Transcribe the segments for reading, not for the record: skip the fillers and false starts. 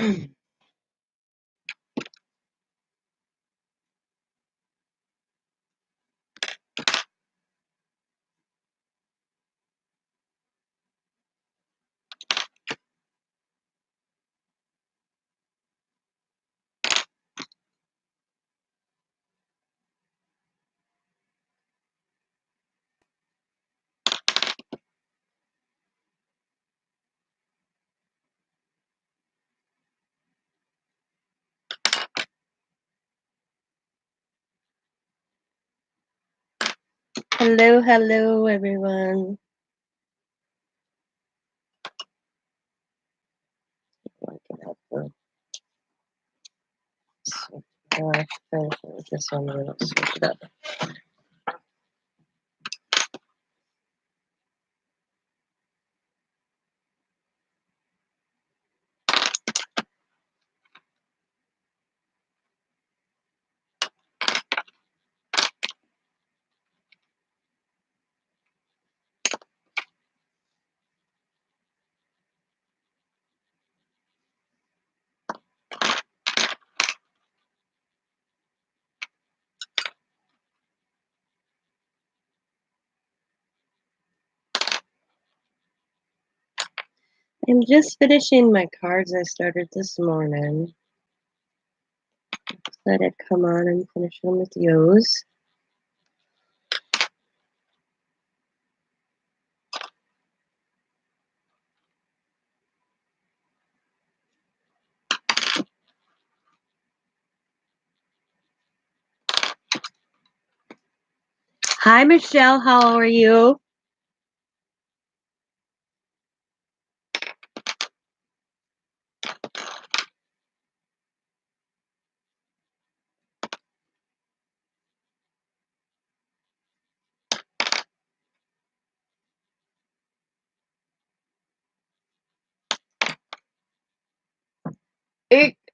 Hello, hello, everyone. This one will switch it up. I'm just finishing my cards I started this morning. Let it come on and finish them with yours. Hi, Michelle. How are you?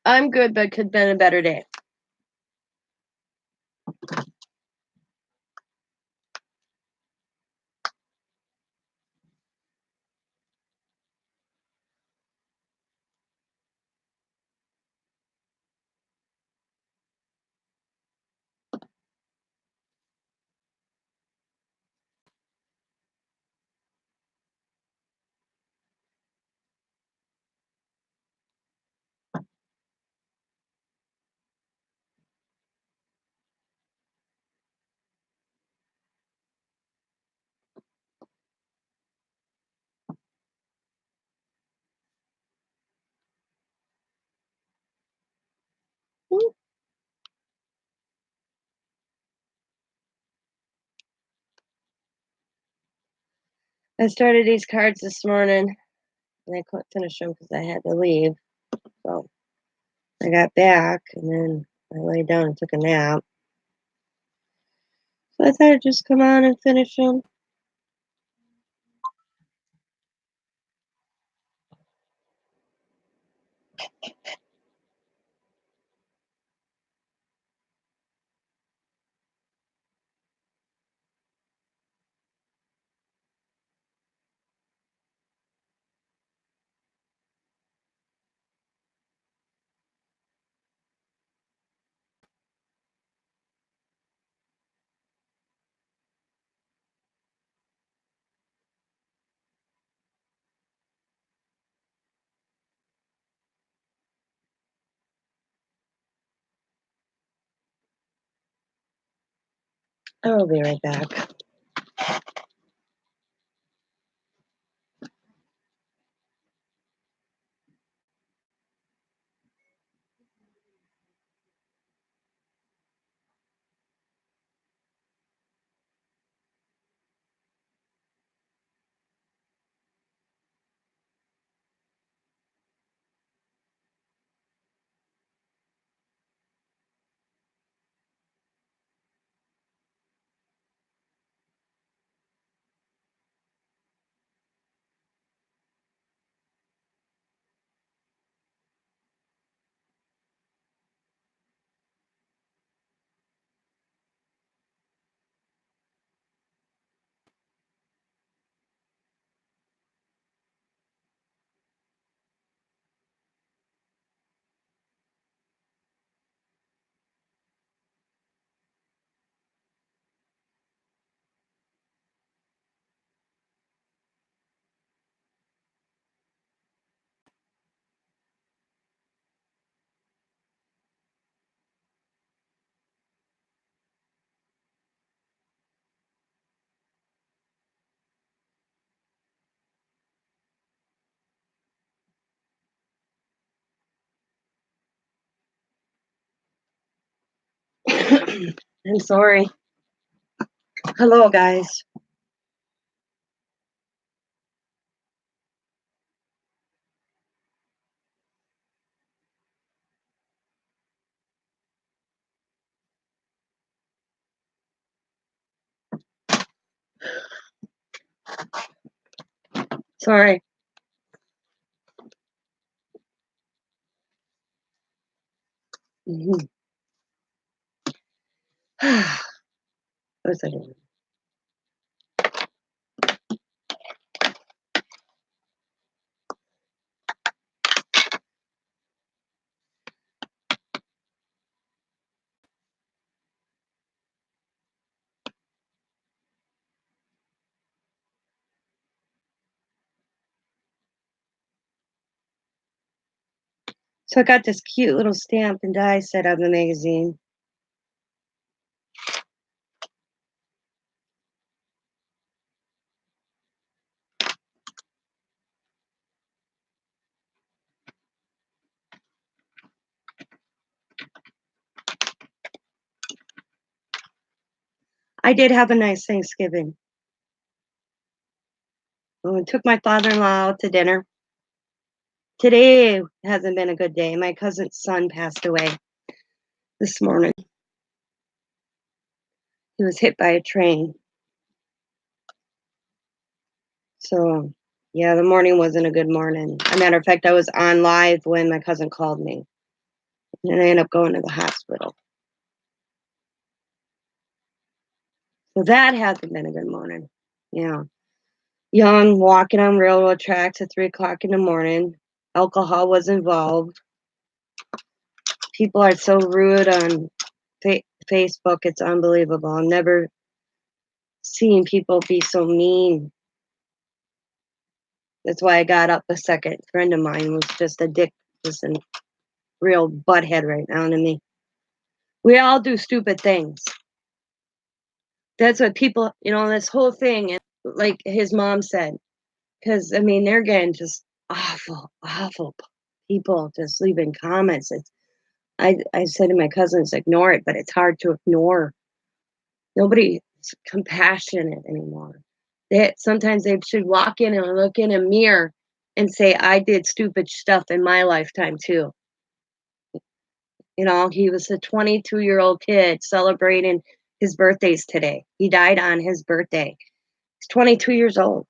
I'm good, but could have been a better day. I started these cards this morning, and I couldn't finish them because I had to leave. So I got back, and then I laid down and took a nap. So I thought I'd just come on and finish them. I'll be right back. I'm sorry. Hello, guys. Sorry. Mhm. What was I doing? So I got this cute little stamp and die set on the magazine. I did have a nice Thanksgiving. I took my father-in-law out to dinner. Today hasn't been a good day. My cousin's son passed away this morning. He was hit by a train. So, yeah, the morning wasn't a good morning. As a matter of fact, I was on live when my cousin called me, and I ended up going to the hospital. So that hasn't been a good morning. Yeah. Young, walking on railroad tracks at 3 o'clock in the morning. Alcohol was involved. People are so rude on Facebook. It's unbelievable. I've never seen people be so mean. That's why I got up a second. A friend of mine was just a dick, just a real butthead right now to me. We all do stupid things. That's what people, this whole thing, and like his mom said, because I mean, they're getting just awful, awful people just leaving comments. I said to my cousins, ignore it, but it's hard to ignore. Nobody's compassionate anymore. Sometimes they should walk in and look in a mirror and say, I did stupid stuff in my lifetime too. He was a 22-year-old kid celebrating his birthdays today. He died on his birthday. He's 22 years old,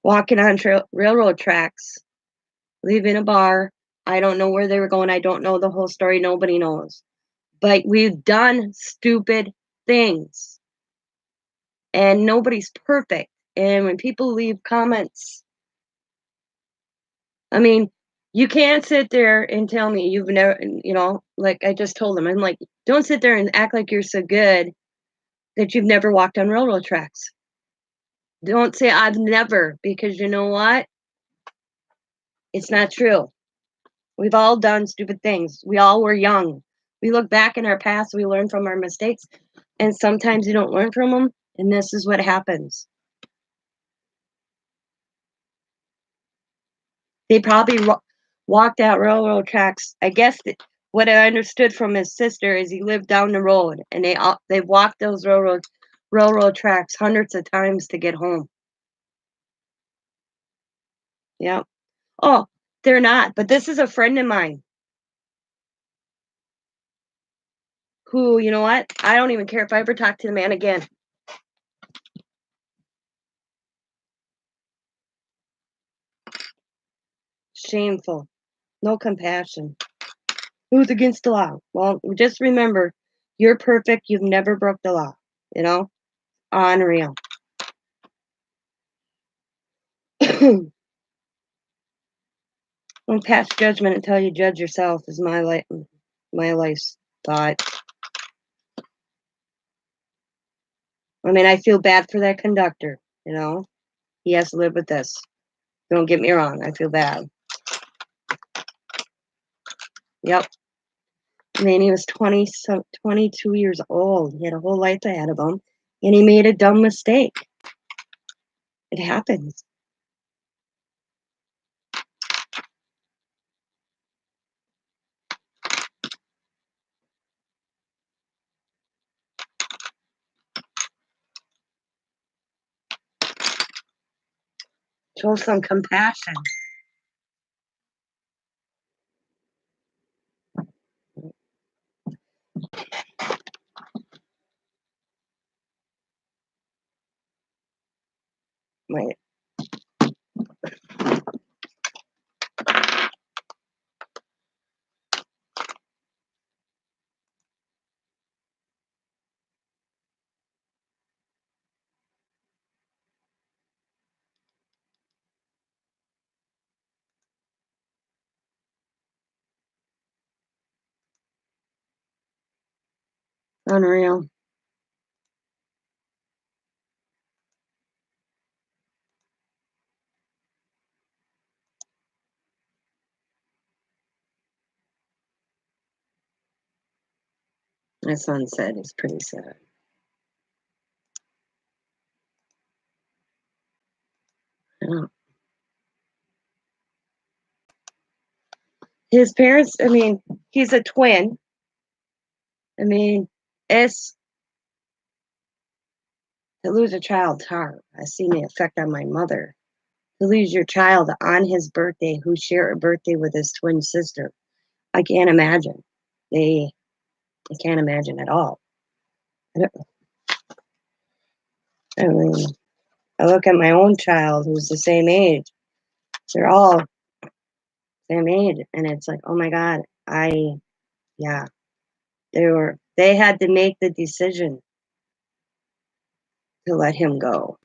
walking on railroad tracks, leaving a bar. I don't know where they were going. I don't know the whole story. Nobody knows. But we've done stupid things, and nobody's perfect. And when people leave comments, I mean, you can't sit there and tell me you've never, like I just told them, I'm like, don't sit there and act like you're so good that you've never walked on railroad tracks. Don't say I've never, because you know what? It's not true. We've all done stupid things. We all were young. We look back in our past, we learn from our mistakes, and sometimes you don't learn from them, and this is what happens. They probably walked out railroad tracks. I guess what I understood from his sister is he lived down the road, and they walked those railroad tracks hundreds of times to get home. Yeah. Oh, they're not. But this is a friend of mine who, you know what? I don't even care if I ever talk to the man again. Shameful. No compassion. Who's against the law? Well, just remember, you're perfect. You've never broke the law. You know, unreal. Don't pass judgment until you judge yourself. Is my life's thought. I mean, I feel bad for that conductor. He has to live with this. Don't get me wrong. I feel bad. Yep. I mean, he was 22 years old. He had a whole life ahead of him, and he made a dumb mistake. It happens. Show some compassion. Wait. Unreal. My son said he's pretty sad. Yeah. His parents, I mean, he's a twin. I mean, it's to lose a child's hard. I seen the effect on my mother. To lose your child on his birthday, who share a birthday with his twin sister. I can't imagine. They, I can't imagine at all. I mean, I look at my own child who's the same age. They're all same age, and it's like, oh my God, yeah, they had to make the decision to let him go.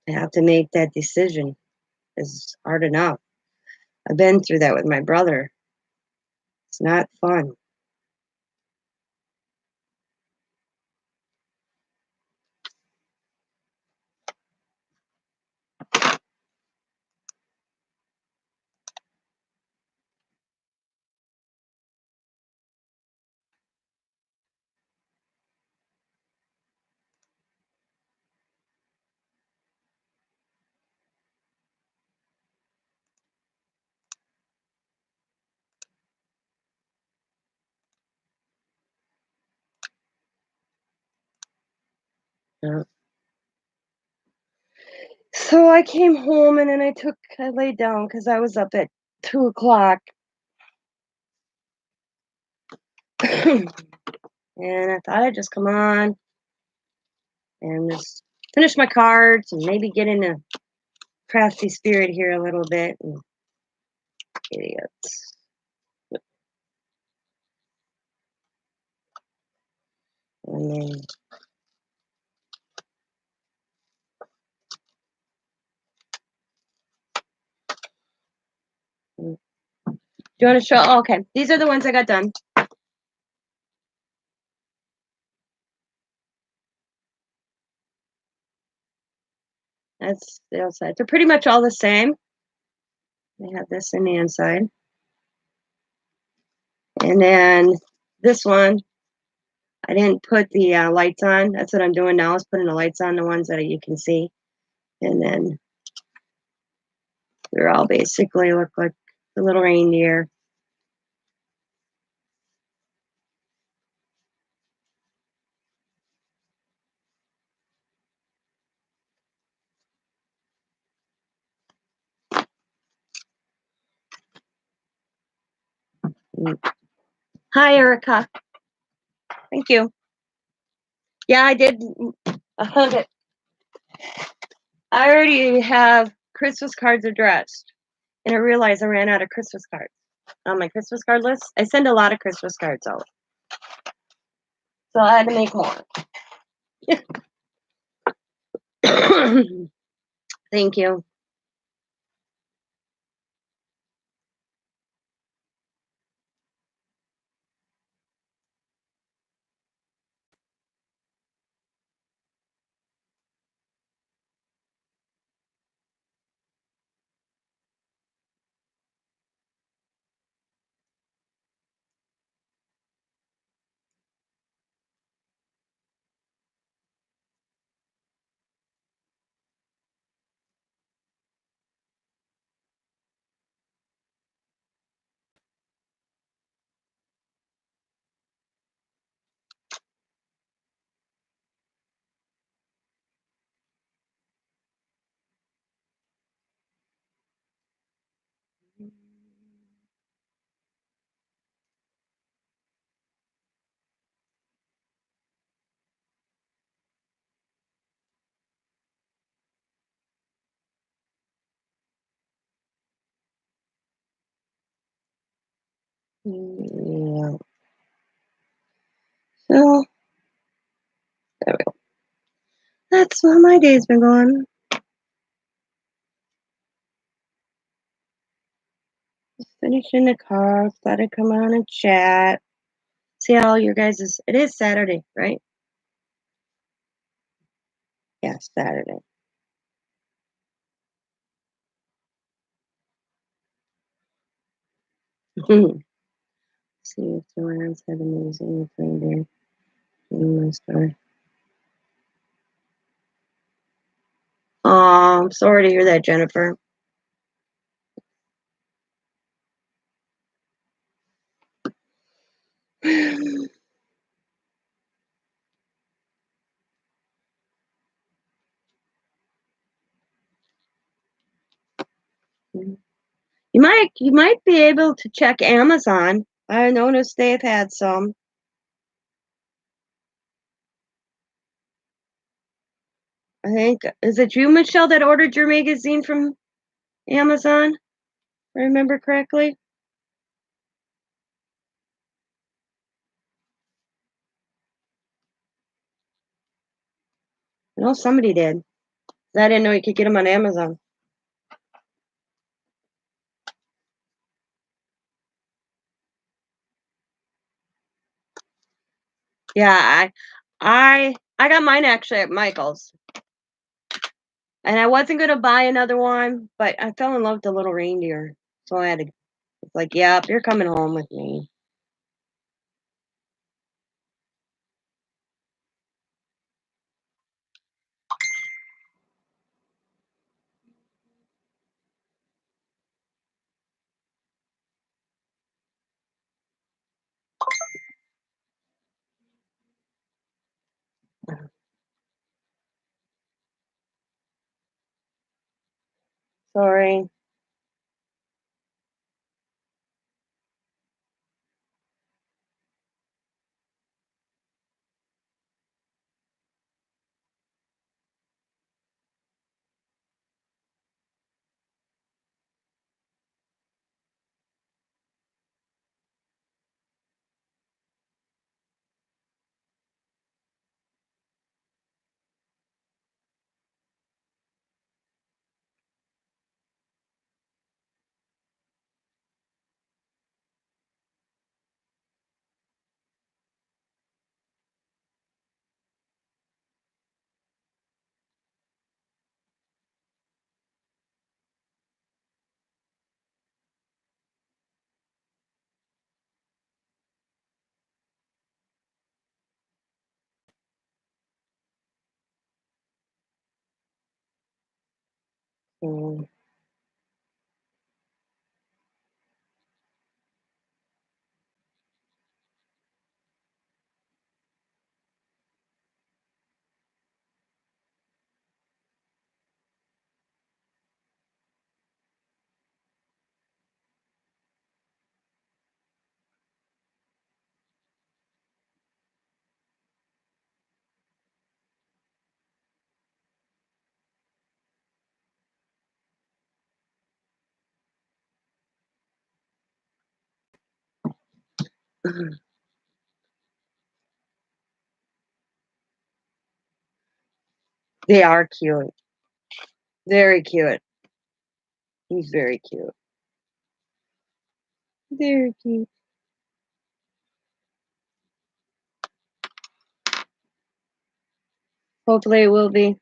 They have to make that decision. It's hard enough. I've been through that with my brother. It's not fun. Yeah. So I came home and then I laid down because I was up at 2 o'clock. And I thought I'd just come on and just finish my cards and maybe get in a crafty spirit here a little bit. And idiots. I mean, do you want to show? Oh, okay, these are the ones I got done. That's the outside. They're pretty much all the same. They have this in the inside. And then this one, I didn't put the lights on. That's what I'm doing now is putting the lights on, the ones that you can see. And then they're all basically look like the little reindeer. Mm. Hi, Erica. Thank you. Yeah, I did. Okay. I already have Christmas cards addressed. And I realized I ran out of Christmas cards on my Christmas card list. I send a lot of Christmas cards out. So I had to make more. Thank you. Yeah. So there we go. That's how my day's been going. Just finishing the car. Thought I'd come on and chat. See how your guys is. It is Saturday, right? Yeah, Saturday. See if Joanne's had amazing reindeer in my story. Oh, I'm sorry to hear that, Jennifer. You might be able to check Amazon. I noticed they've had some. I think is it you, Michelle, that ordered your magazine from Amazon? If I remember correctly. I know somebody did. I didn't know you could get them on Amazon. Yeah, I got mine actually at Michael's, and I wasn't gonna buy another one, but I fell in love with the little reindeer, so I had to. It's like, yeah, you're coming home with me. Sorry. Mm. They are cute. Very cute. He's very cute. Very cute. Hopefully it will be.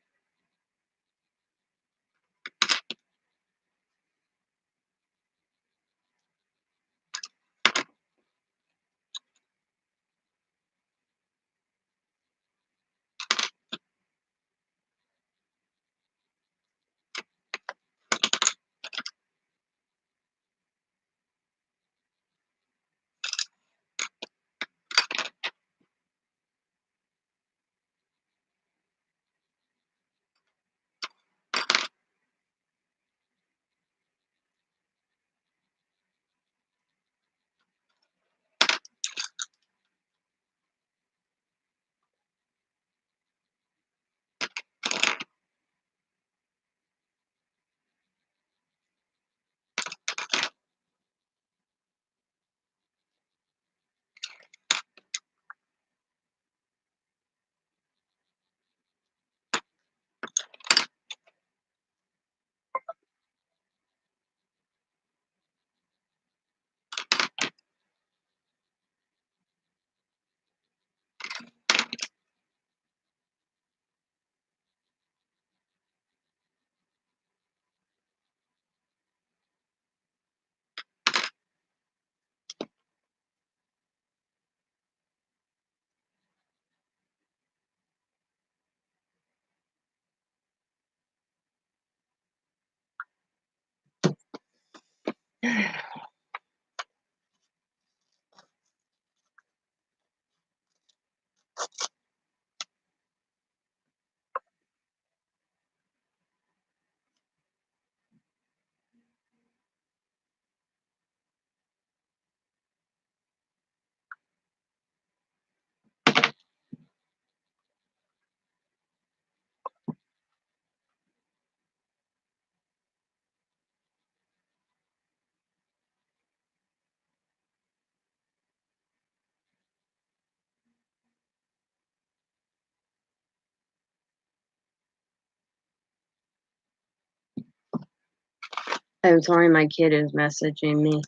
I'm sorry, my kid is messaging me.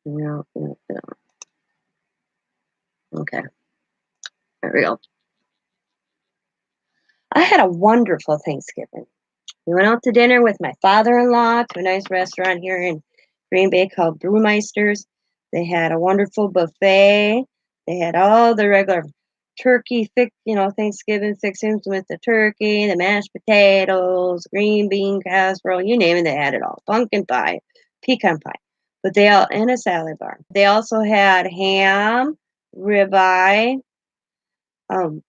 Yeah, yeah, yeah. Okay, there we go. I had a wonderful Thanksgiving. We went out to dinner with my father-in-law to a nice restaurant here in Green Bay called Brewmeister's. They had a wonderful buffet. They had all the regular turkey Thanksgiving fixings with the turkey, the mashed potatoes, green bean casserole, you name it, they had it all. Pumpkin pie, pecan pie. But they all and a salad bar. They also had ham, ribeye, um,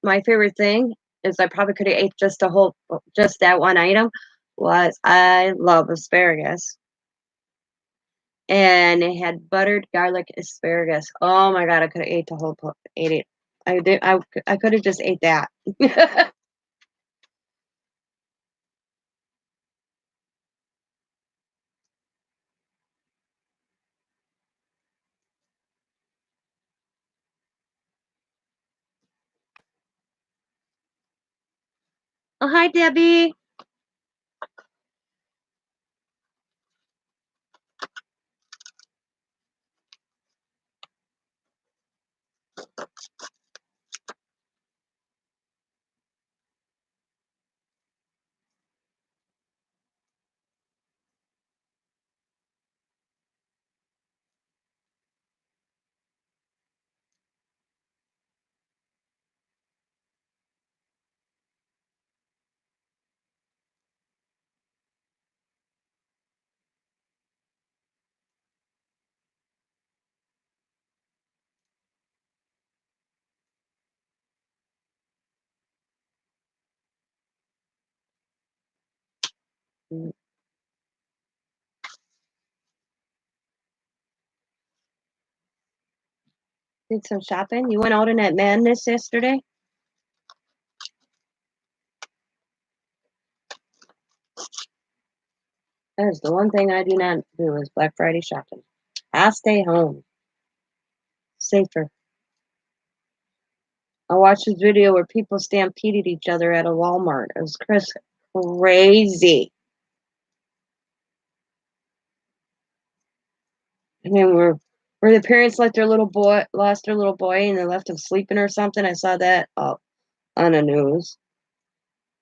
my favorite thing is I probably could have ate just that one item was I love asparagus, and it had buttered garlic asparagus. Oh my god, I could have ate the whole ate it. I did. I could have just ate that. Oh, hi, Debbie. Mm, did some shopping. You went out in that madness yesterday. That is the one thing I do not do is Black Friday shopping. I stay home, safer. I watched this video where people stampeded each other at a Walmart. It was crazy. And then where the parents let their little boy lost their little boy and they left him sleeping or something. I saw that on the news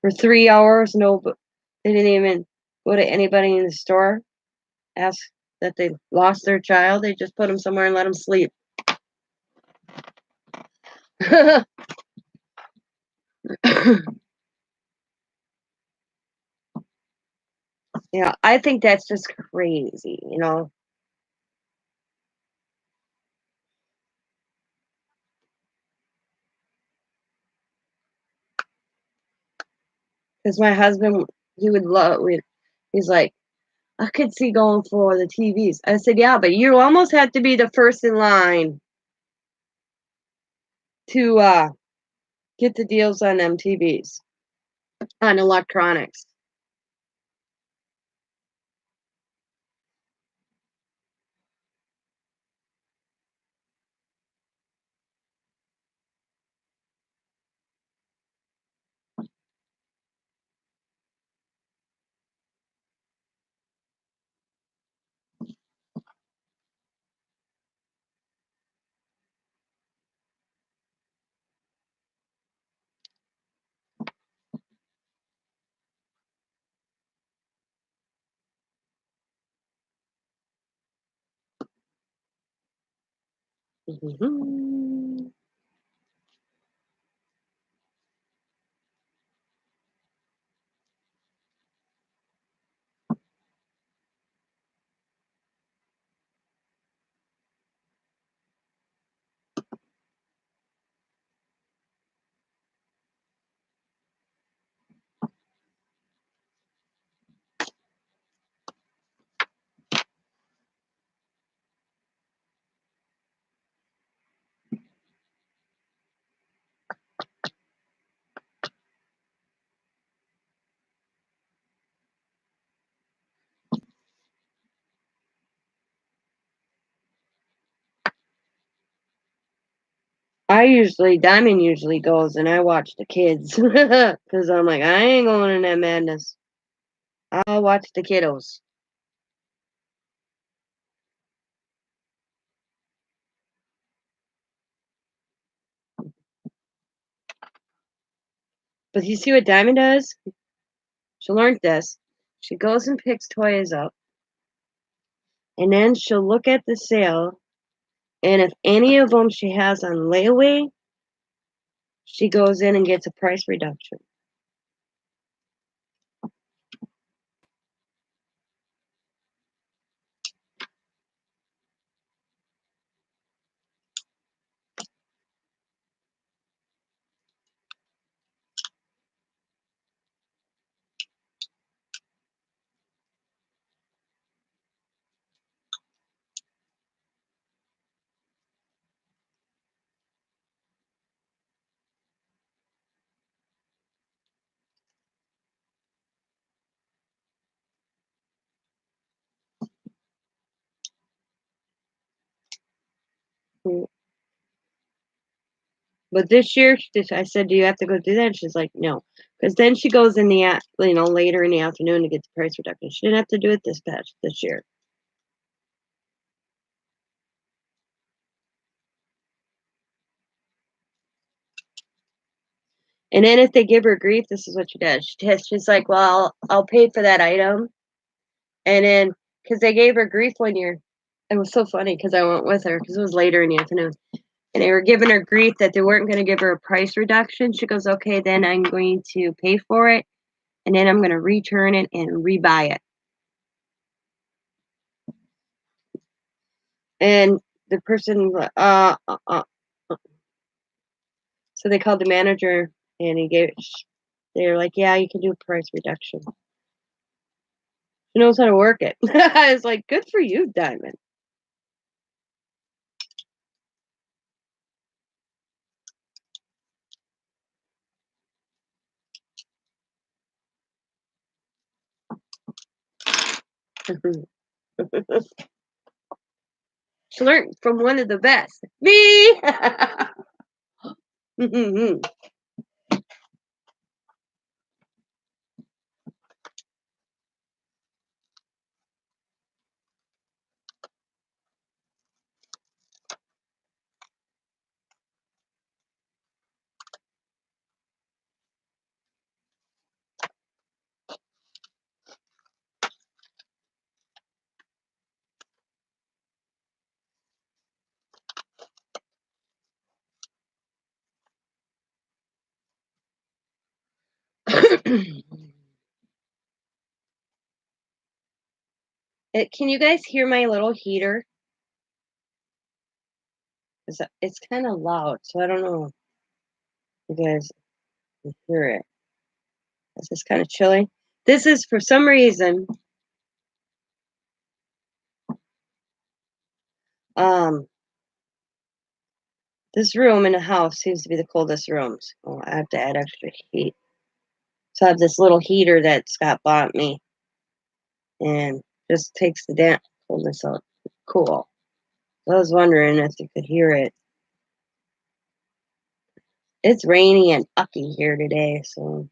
for 3 hours. No, but they didn't even go to anybody in the store ask that they lost their child. They just put him somewhere and let him sleep. Yeah, I think that's just crazy. Because my husband, he would love. He's like, I could see going for the TVs. I said, yeah, but you almost have to be the first in line to get the deals on them TVs, on electronics. Mhm. Diamond usually goes and I watch the kids because I'm like, I ain't going in that madness. I'll watch the kiddos. But you see what Diamond does? She learned this. She goes and picks toys up, and then she'll look at the sale, and if any of them she has on layaway, she goes in and gets a price reduction. Mm. But this year, I said, "Do you have to go do that?" And she's like, "No," because then she goes in the later in the afternoon to get the price reduction. She didn't have to do it this year. And then if they give her grief, this is what she does. She's like, "Well, I'll pay for that item," and then because they gave her grief one year, it was so funny because I went with her because it was later in the afternoon. And they were giving her grief that they weren't going to give her a price reduction. She goes, okay, then I'm going to pay for it, and then I'm going to return it and rebuy it. And the person, so they called the manager, and they're like, yeah, you can do a price reduction. She knows how to work it. I was like, good for you, Diamond. She learned from one of the best, me. Can you guys hear my little heater? It's kind of loud, so I don't know if you guys can hear it. It's just kind of chilly. This is for some reason, um, this room in the house seems to be the coldest rooms. Oh, I have to add extra heat. So I have this little heater that Scott bought me, and just takes the damn coldness out. Cool. So I was wondering if you could hear it. It's rainy and ucky here today, so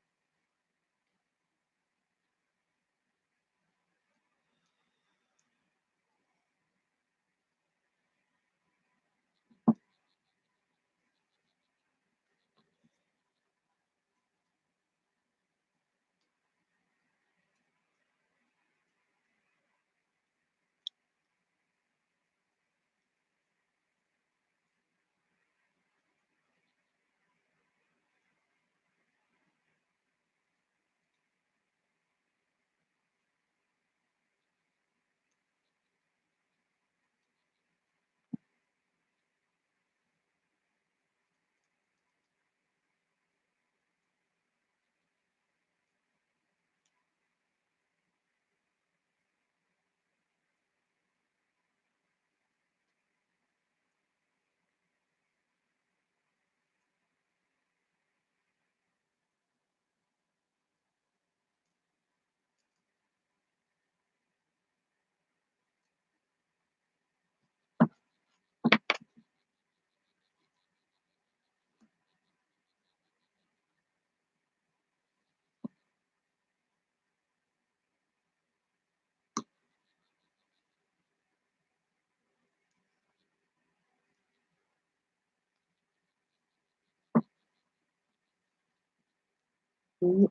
Mm,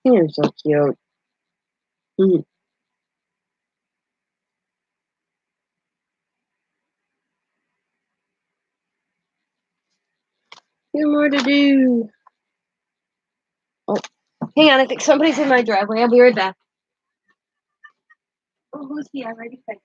you're so cute. Mm, you more to do. Oh, hang on. I think somebody's in my driveway. I'll be right back. Oh, who's he? I already said.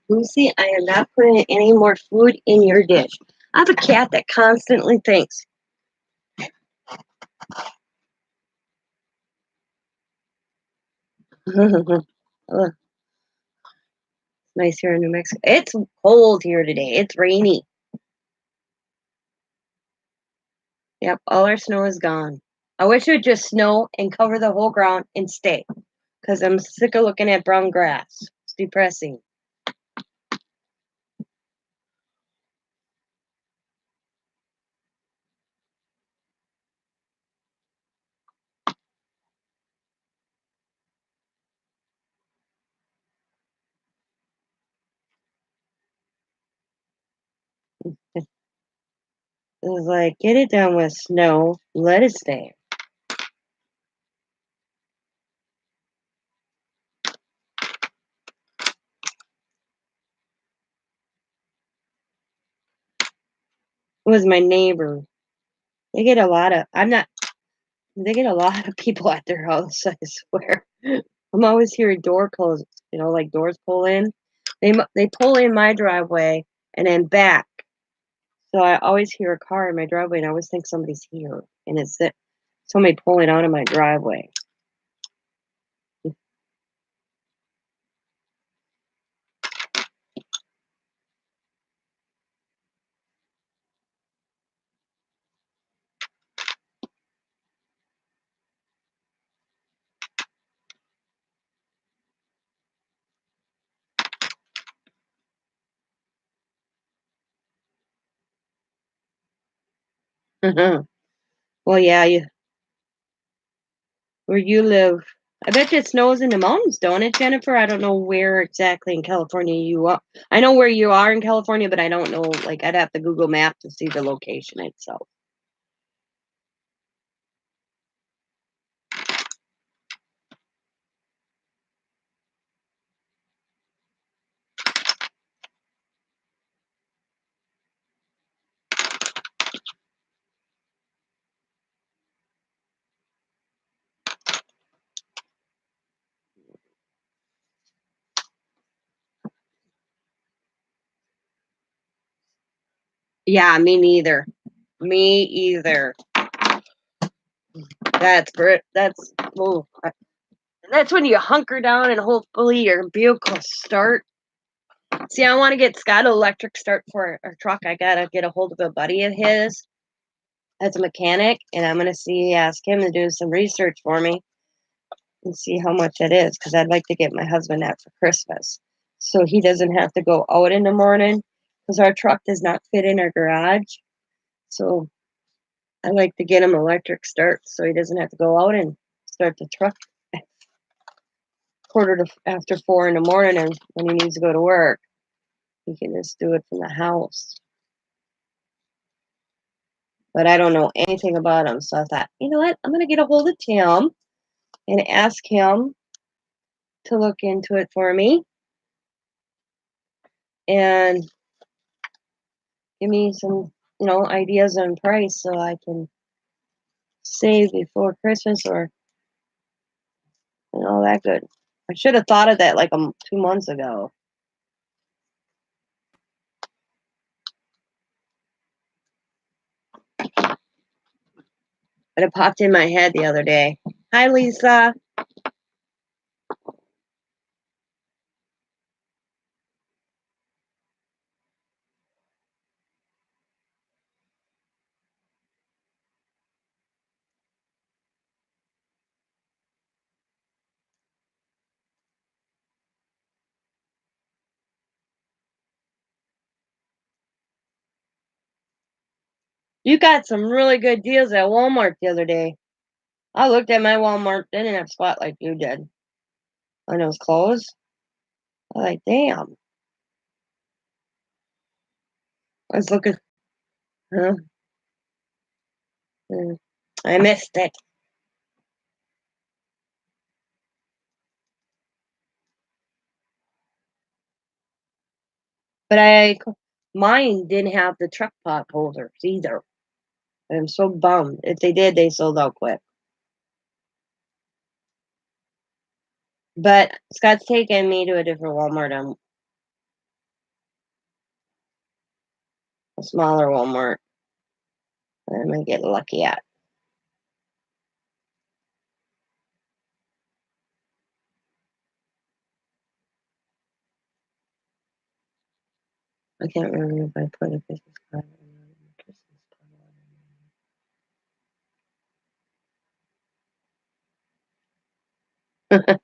Lucy, I am not putting any more food in your dish. I have a cat that constantly thinks. Ugh, nice here in New Mexico. It's cold here today. It's rainy. Yep, all our snow is gone. I wish it would just snow and cover the whole ground and stay, because I'm sick of looking at brown grass. It's depressing. It was like, get it done with snow, let it stay. It was my neighbor. They get a lot of, I'm not, they get a lot of people at their house, I swear. I'm always hearing door closes, like doors pull in. They pull in my driveway and then back. So I always hear a car in my driveway, and I always think somebody's here, and it's somebody pulling out of my driveway. Well, yeah, where you live, I bet you it snows in the mountains, don't it, Jennifer? I don't know where exactly in California you are. I know where you are in California, but I don't know. Like, I'd have to Google Map to see the location itself. Yeah, me neither. Me either. That's oh, that's when you hunker down and hopefully your vehicle start. See, I want to get Scott an electric start for our truck. I gotta get a hold of a buddy of his as a mechanic, and I'm gonna ask him to do some research for me and see how much it is because I'd like to get my husband that for Christmas, so he doesn't have to go out in the morning because our truck does not fit in our garage. So I like to get him electric start so he doesn't have to go out and start the truck quarter to after 4 in the morning, and when he needs to go to work, he can just do it from the house. But I don't know anything about him, so I thought, you know what? I'm gonna get a hold of Tim and ask him to look into it for me and give me some, ideas on price so I can save before Christmas or all that good. I should have thought of that like 2 months ago. But it popped in my head the other day. Hi, Lisa. You got some really good deals at Walmart the other day. I looked at my Walmart, they didn't have spot like you did on those clothes. I was like, damn. I was looking, huh? I missed it. But mine didn't have the truck pot holders either. I'm so bummed. If they did, they sold out quick. But Scott's taking me to a different Walmart, a smaller Walmart. I'm gonna get lucky at. I can't remember if I put a Christmas card on Christmas card.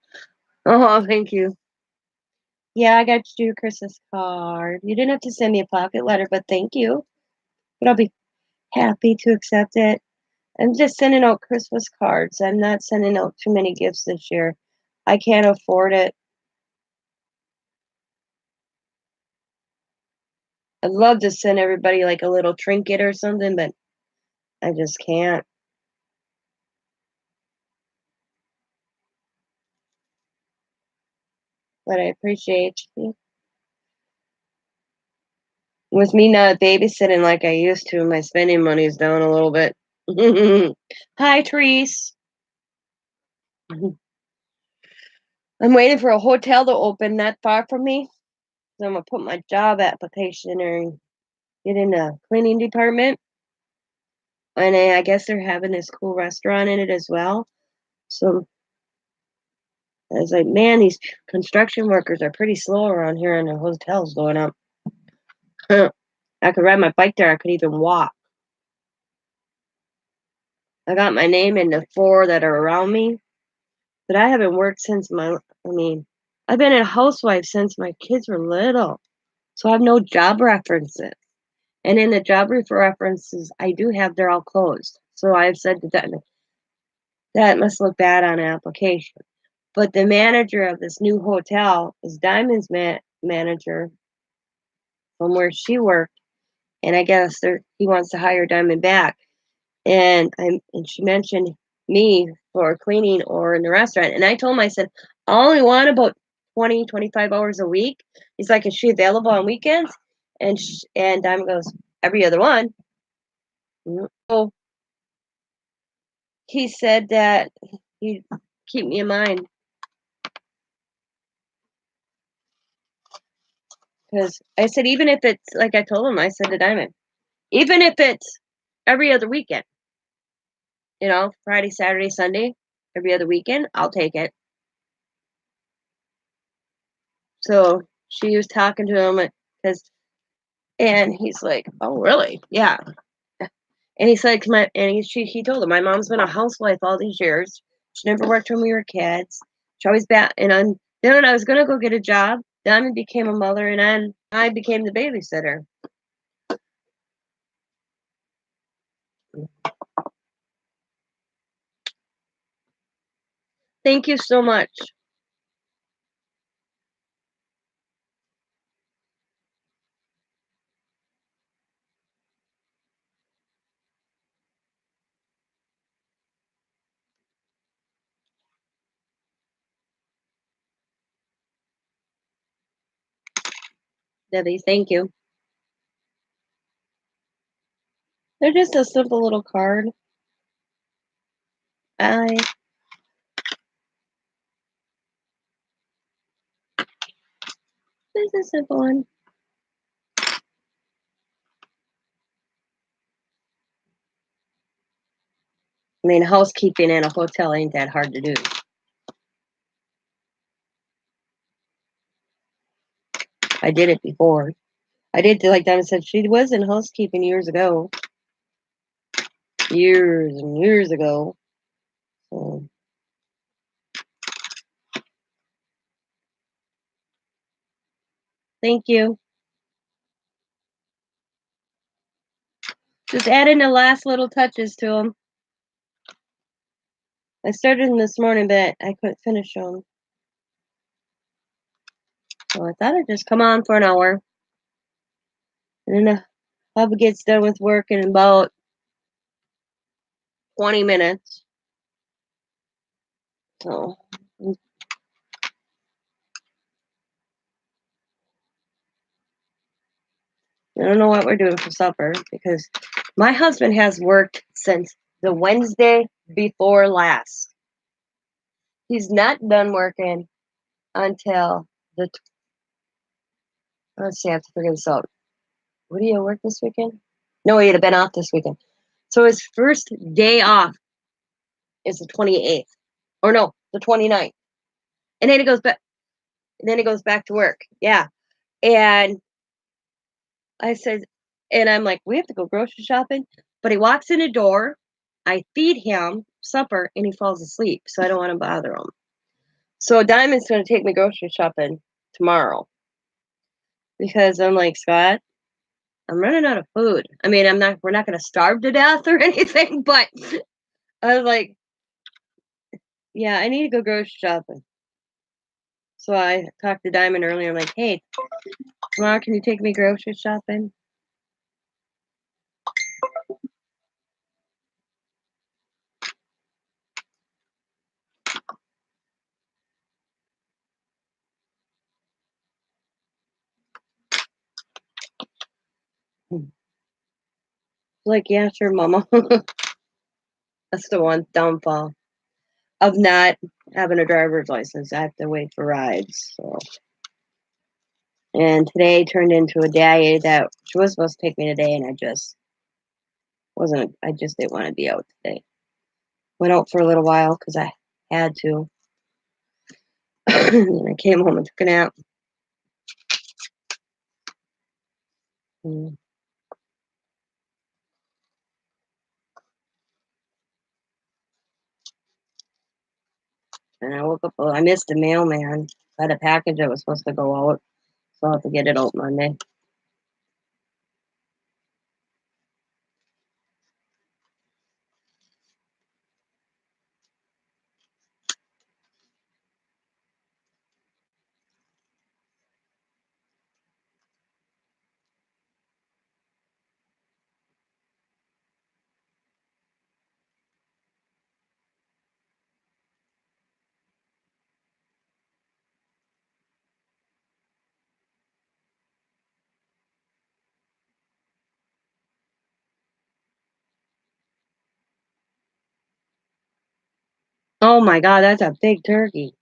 Oh, thank you. Yeah, I got you a Christmas card. You didn't have to send me a pocket letter, but thank you. But I'll be happy to accept it. I'm just sending out Christmas cards. I'm not sending out too many gifts this year. I can't afford it. I'd love to send everybody like a little trinket or something, but I just can't. But I appreciate you. With me not babysitting like I used to, my spending money's down a little bit. Hi, Therese. I'm waiting for a hotel to open not far from me. So I'm gonna put my job application in and get in the cleaning department. And I guess they're having this cool restaurant in it as well. So I was like, man, these construction workers are pretty slow around here, and the hotels going up. I could ride my bike there. I could even walk. I got my name in the 4 that are around me, but I haven't worked since I've been a housewife since my kids were little. So I have no job references. And in the job references I do have, they're all closed. So I've said to them, that must look bad on an application. But the manager of this new hotel is Diamond's manager from where she worked, and I guess he wants to hire Diamond back. And she mentioned me for cleaning or in the restaurant, and I told him, I said, I only want about 20-25 hours a week. He's like, is she available on weekends? And Diamond goes, every other one. So he said that he'd keep me in mind because I said, even if it's like I told him, I said to Diamond, Even if it's every other weekend, Friday, Saturday, Sunday, every other weekend, I'll take it. So she was talking to him because, and he's like, "Oh, really? Yeah." And he said, he told him, "My mom's been a housewife all these years. She never worked when we were kids. She always then I was gonna go get a job. Then I became a mother, and then I became the babysitter." Thank you so much, Debbie. Thank you. They're just a simple little card. I It's a simple one. I mean, housekeeping in a hotel ain't that hard to do. I did it before. I did, like Donna said, she was in housekeeping years ago, years and years ago. So, thank you. Just adding the last little touches to them. I started them this morning, but I couldn't finish them. So I thought I'd just come on for an hour. And then the hubby gets done with work in about 20 minutes. So I don't know what we're doing for supper because my husband has worked since the Wednesday before last. He's not done working until the. Let's see, I have to figure this out. What do you work this weekend? No, he'd have been off this weekend. So his first day off is the 28th. Or no, the 29th. And then he goes back to work. Yeah. And I said, and I'm like, we have to go grocery shopping. But he walks in the door, I feed him supper, and he falls asleep. So I don't want to bother him. So Diamond's going to take me grocery shopping tomorrow because I'm like, Scott, I'm running out of food. I mean, we're not going to starve to death or anything, but I was like, yeah, I need to go grocery shopping. So I talked to Diamond earlier. I'm like, hey, tomorrow, can you take me grocery shopping? Like, yeah, sure, Mama. That's the one downfall of not having a driver's license. I have to wait for rides. So. And today turned into a day that she was supposed to take me today, and I just didn't want to be out today. Went out for a little while because I had to. And I came home and took a nap. And I woke up, I missed the mailman. I had a package that was supposed to go out, so I'll have to get it out Monday. Oh my God, that's a big turkey.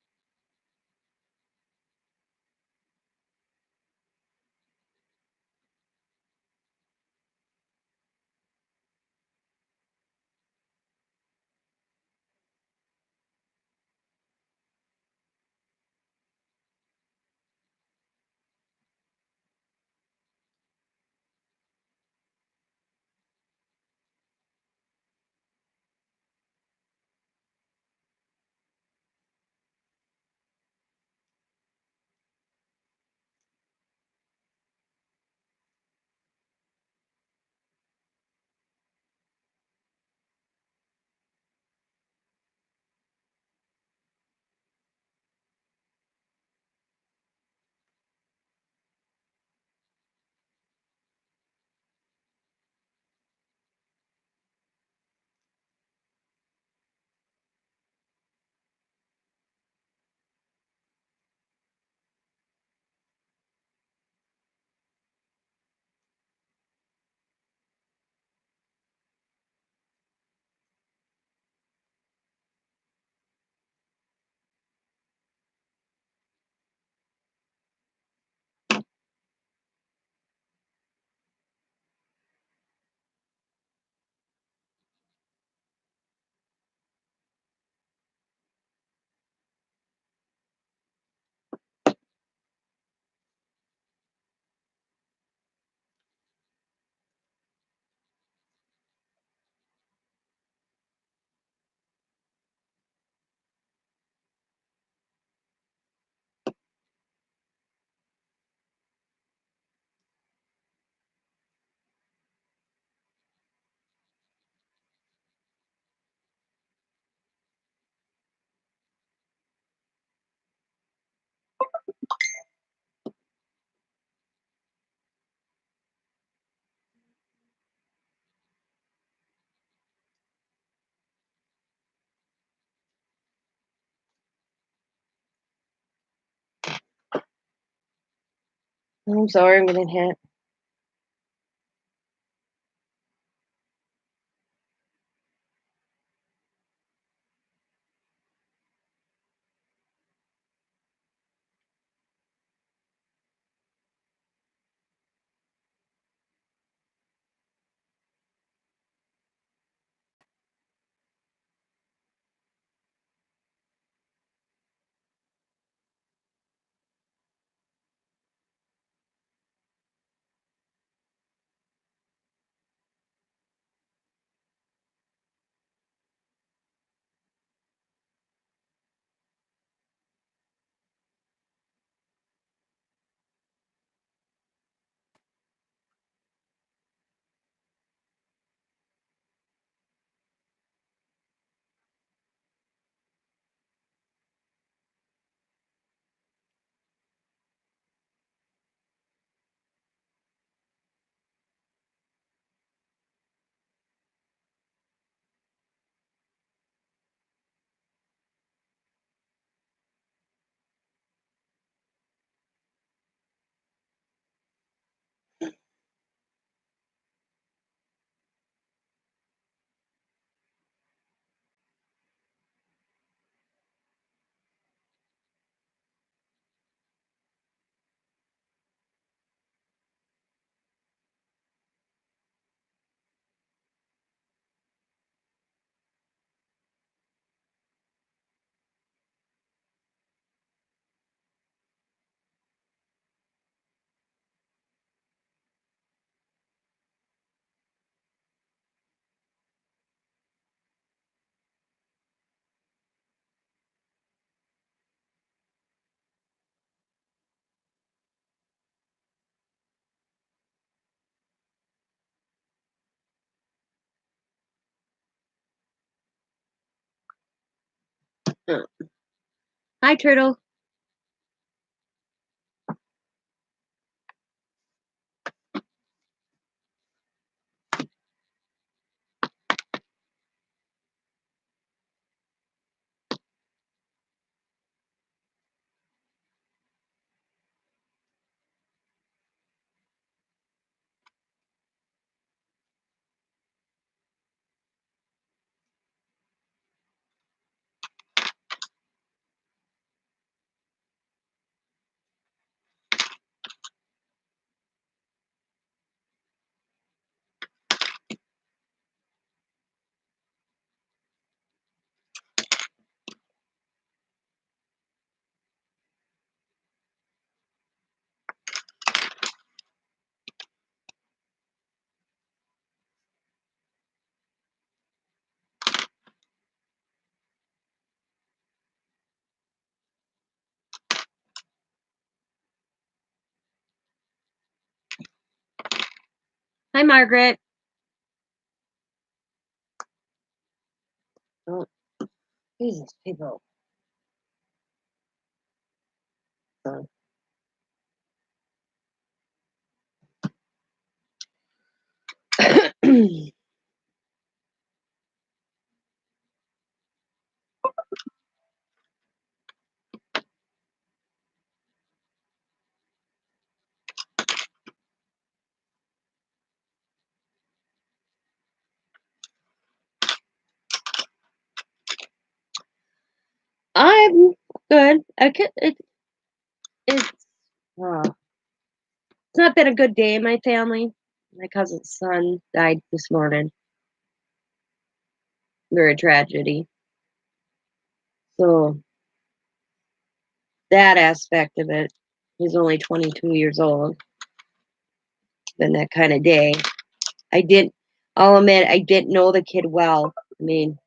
I'm sorry, I'm getting hit. Uh, Hi, Turtle. Hi, Margaret. Oh, Jesus, people. Uh, I'm good. It's, uh, it's not been a good day in my family. My cousin's son died this morning. Very tragedy. So that aspect of it, he's only 22 years old. Been that kind of day. I didn't. I'll admit I didn't know the kid well. I mean,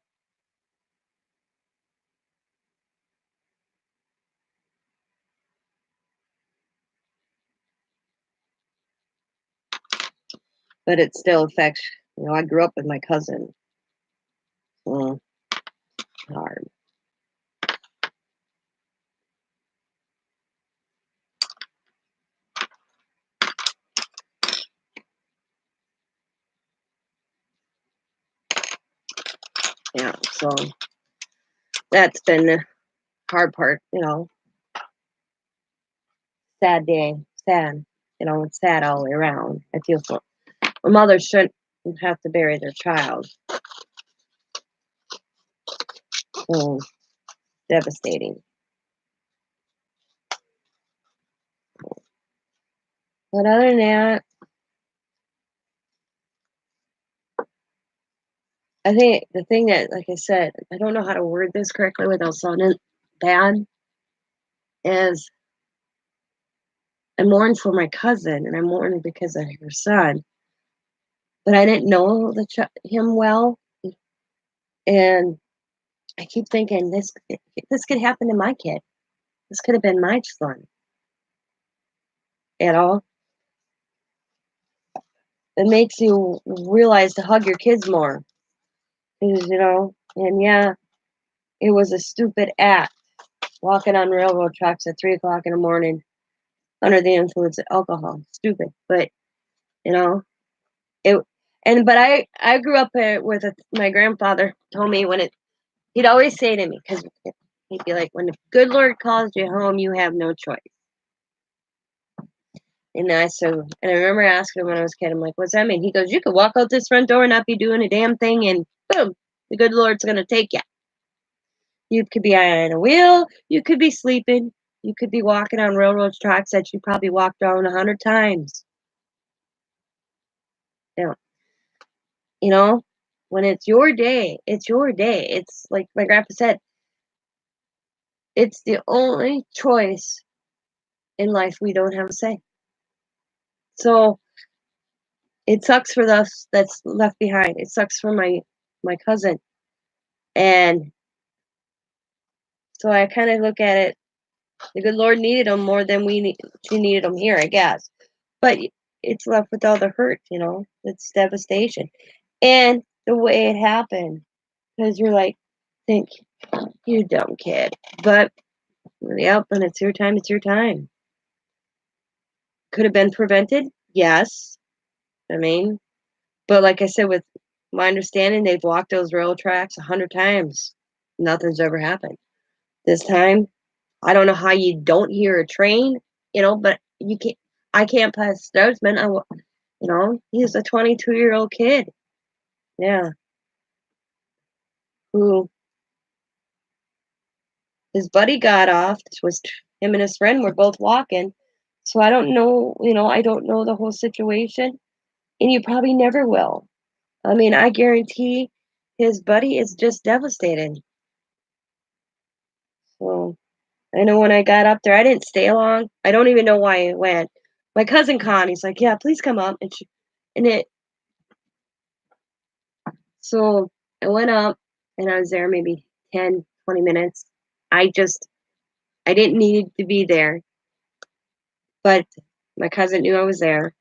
but it still affects. I grew up with my cousin. So hard. Yeah. So that's been the hard part. Sad day. Sad. it's sad all the way around. I feel for a mother shouldn't have to bury their child. So devastating. But other than that, I think the thing that, like I said, I don't know how to word this correctly without sounding bad, is I mourned for my cousin, and I mourned because of her son, but I didn't know him well, and I keep thinking this could happen to my kid. This could have been my son. You know, it makes you realize to hug your kids more, 'cause, and yeah, it was a stupid act walking on railroad tracks at 3 o'clock in the morning under the influence of alcohol. Stupid, but you know it. And but I grew up with my grandfather told me he'd always say to me, because he'd be like, when the good Lord calls you home, you have no choice. And I remember asking him when I was a kid, I'm like, what's that mean? He goes, you could walk out this front door and not be doing a damn thing, and boom, the good Lord's gonna take you. You could be on a wheel, you could be sleeping, you could be walking on railroad tracks that you probably walked on 100 times. Yeah. You know, when it's your day, it's your day. It's like my grandpa said, it's the only choice in life we don't have a say. So it sucks for us that's left behind. It sucks for my cousin. And so I kind of look at it, the good Lord needed him more than she needed him here, I guess. But it's left with all the hurt, it's devastation. And the way it happened, because you're like, think, you dumb kid. But yep, when it's your time, it's your time. Could have been prevented? Yes. I mean, but like I said, with my understanding, they've walked those rail tracks 100 times. Nothing's ever happened. This time, I don't know how you don't hear a train, but you can't. I can't pass judgment. He's a 22-year-old kid. Yeah, who his buddy got off. This was him and his friend were both walking. So I don't know. I don't know the whole situation, and you probably never will. I mean, I guarantee his buddy is just devastated. So I know when I got up there, I didn't stay long. I don't even know why I went. My cousin Connie's like, "Yeah, please come up," and it. So I went up, and I was there maybe 10, 20 minutes. I just, I didn't need to be there, but my cousin knew I was there,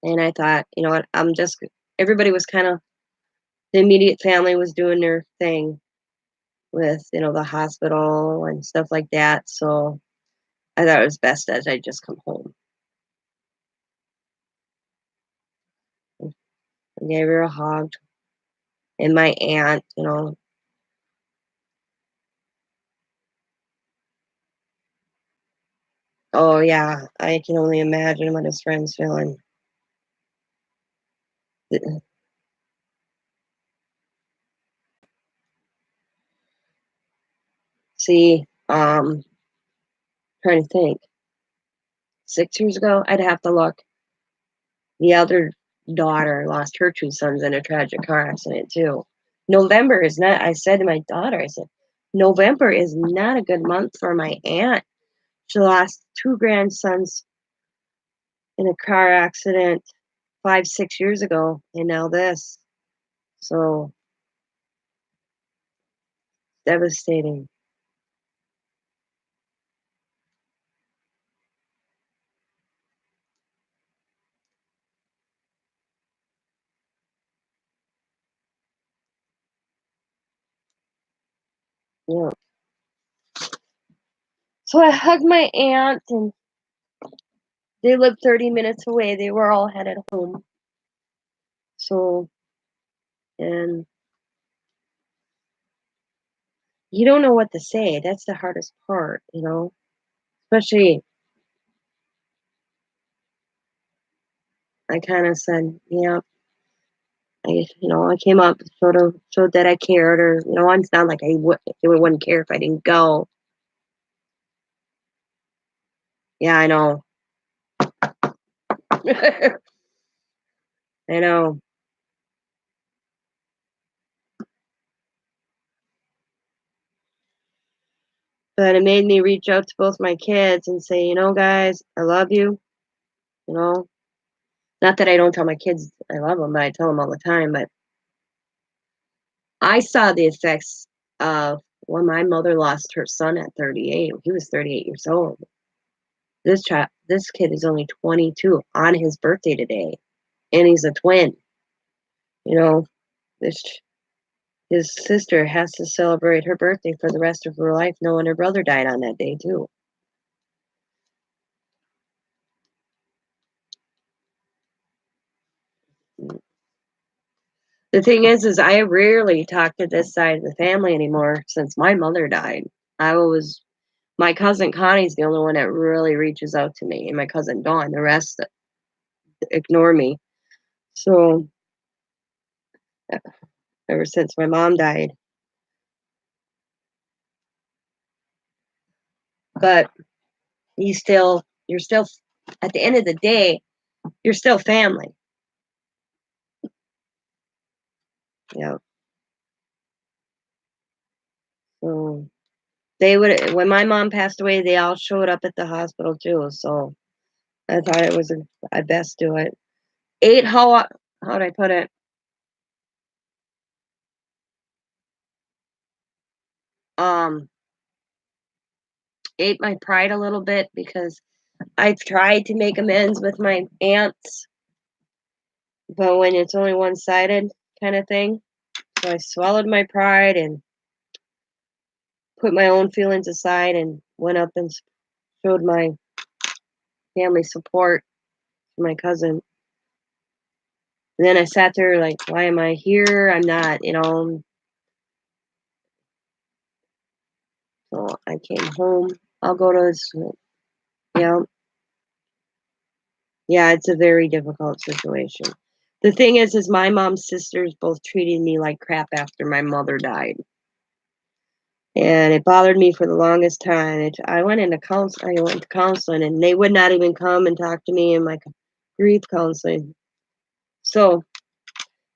and I thought, you know what, everybody was kind of, the immediate family was doing their thing with, the hospital and stuff like that. So I thought it was best that I just come home. I gave her a hug, and my aunt, oh yeah, I can only imagine what his friend's feeling. See, trying to think. 6 years ago, I'd have to look. The elder daughter lost her two sons in a tragic car accident too. November is not. I said to my daughter, I said, November is not a good month for my aunt. She lost two grandsons in a car accident 5, 6 years ago, and now this. So devastating. Yeah. So I hugged my aunt, and they lived 30 minutes away. They were all headed home. So, and you don't know what to say. That's the hardest part, especially I kind of said, yeah, I came up, showed that I cared, or it's not like I wouldn't care if I didn't go. Yeah, I know. I know. But it made me reach out to both my kids and say, guys, I love you. You know, not that I don't tell my kids I love them, but I tell them all the time. But I saw the effects of when my mother lost her son at 38. He was 38 years old. This kid is only 22 on his birthday today, and he's a twin. You know, this his sister has to celebrate her birthday for the rest of her life, knowing her brother died on that day too. The thing is I rarely talk to this side of the family anymore since my mother died. I was My cousin Connie's the only one that really reaches out to me, and my cousin Dawn. The rest ignore me. So ever since my mom died, but you're still at the end of the day, you're still family. Yeah. So they would when my mom passed away, they all showed up at the hospital too. So I thought it was I best do it. Ate how'd I put it? Um, ate my pride a little bit because I've tried to make amends with my aunts, but when it's only one sided kind of thing. So I swallowed my pride and put my own feelings aside and went up and showed my family support to my cousin. And then I sat there like, why am I here? I'm not. So I came home. I'll go to this. Yeah, yeah, it's a very difficult situation. The thing is my mom's sisters both treated me like crap after my mother died. And it bothered me for the longest time. I went to counseling, and they would not even come and talk to me in my grief counseling. So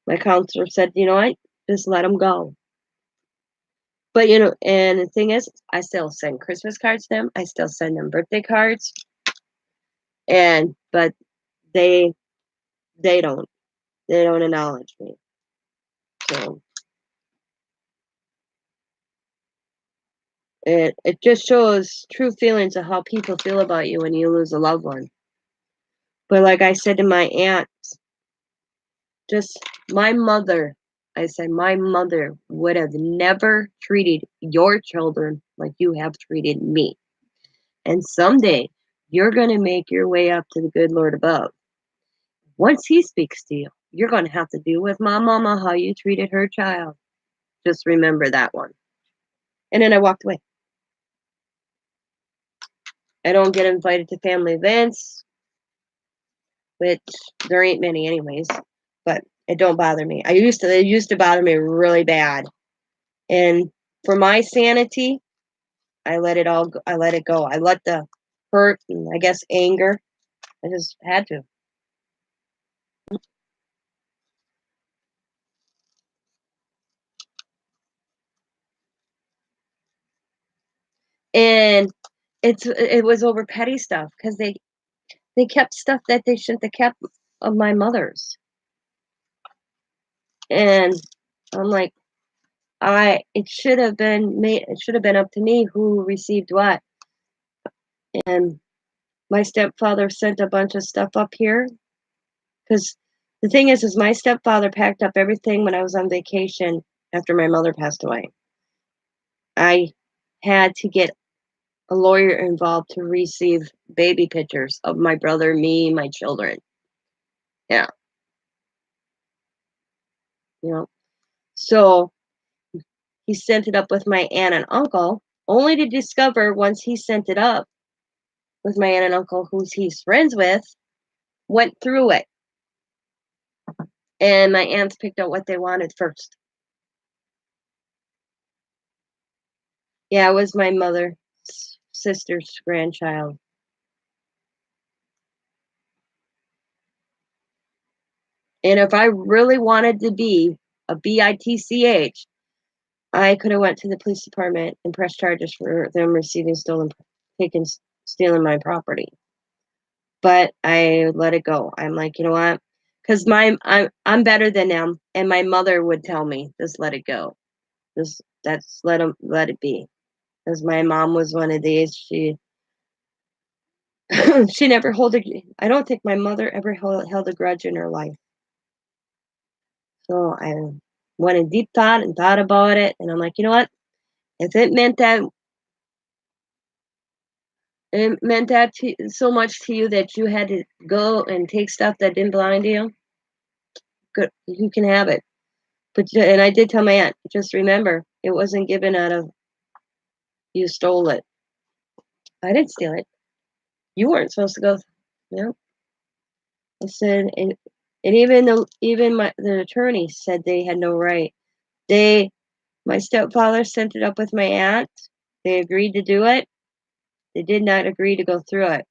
my counselor said, you know what, just let them go. But and the thing is, I still send Christmas cards to them. I still send them birthday cards, but they they don't they don't acknowledge me. So it just shows true feelings of how people feel about you when you lose a loved one. But like I said to my aunt, just my mother, I said, my mother would have never treated your children like you have treated me. And someday you're going to make your way up to the good Lord above. Once he speaks to you, you're going to have to deal with my mama how you treated her child. Just remember that one. And then I walked away. I don't get invited to family events, which there ain't many anyways, but it don't bother me. It used to bother me really bad. And for my sanity, I let it go. I let the hurt and I guess anger. I just had to. And it was over petty stuff because they kept stuff that they shouldn't have kept of my mother's. And I'm like, it should have been up to me who received what. And my stepfather sent a bunch of stuff up here because the thing is my stepfather packed up everything when I was on vacation after my mother passed away. I had to get a lawyer involved to receive baby pictures of my brother, me, my children. Yeah, you know. So he sent it up with my aunt and uncle, only to discover once he sent it up with my aunt and uncle, who he's friends with, went through it. and my aunts picked out what they wanted first. Yeah, it was my mother's sister's grandchild. And if I really wanted to be a bitch, I could have went to the police department and pressed charges for them receiving stolen, taking, stealing my property. But I let it go. I'm like, you know what? Because I'm better than them, and my mother would tell me, just let it go. Just that's let it be. Because my mom was one of these. She she never hold a. I don't think my mother ever held a grudge in her life. So I went in deep thought and thought about it, and I'm like, you know what? If it meant that so much to you that you had to go and take stuff that didn't belong to you, good, you can have it. And I did tell my aunt, just remember, it wasn't given out of you stole it. I didn't steal it. You weren't supposed to go. No, I said, and even the attorney said they had no right. They My stepfather sent it up with my aunt. They agreed to do it. They did not agree to go through it.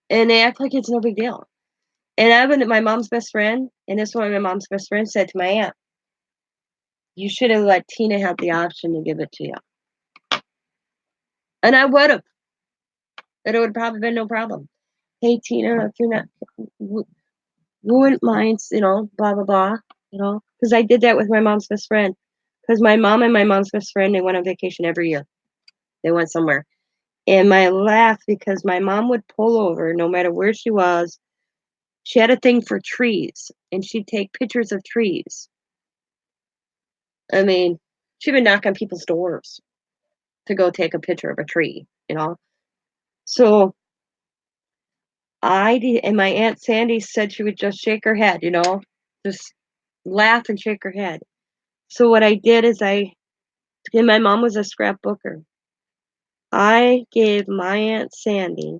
And they act like it's no big deal. And I've been my mom's best friend, and this one my mom's best friend said to my aunt, "You should have let Tina have the option to give it to you." And I would have. And it would have probably been no problem. Hey Tina, if you're not, you wouldn't mind, blah blah blah, because I did that with my mom's best friend. Because my mom and my mom's best friend, they went on vacation every year. They went somewhere, and my laugh because my mom would pull over no matter where she was. She had a thing for trees, and she'd take pictures of trees. I mean, she would knock on people's doors to go take a picture of a tree. So I did, and my aunt Sandy said she would just shake her head, just laugh and shake her head. So what I did is and my mom was a scrapbooker. I gave my aunt Sandy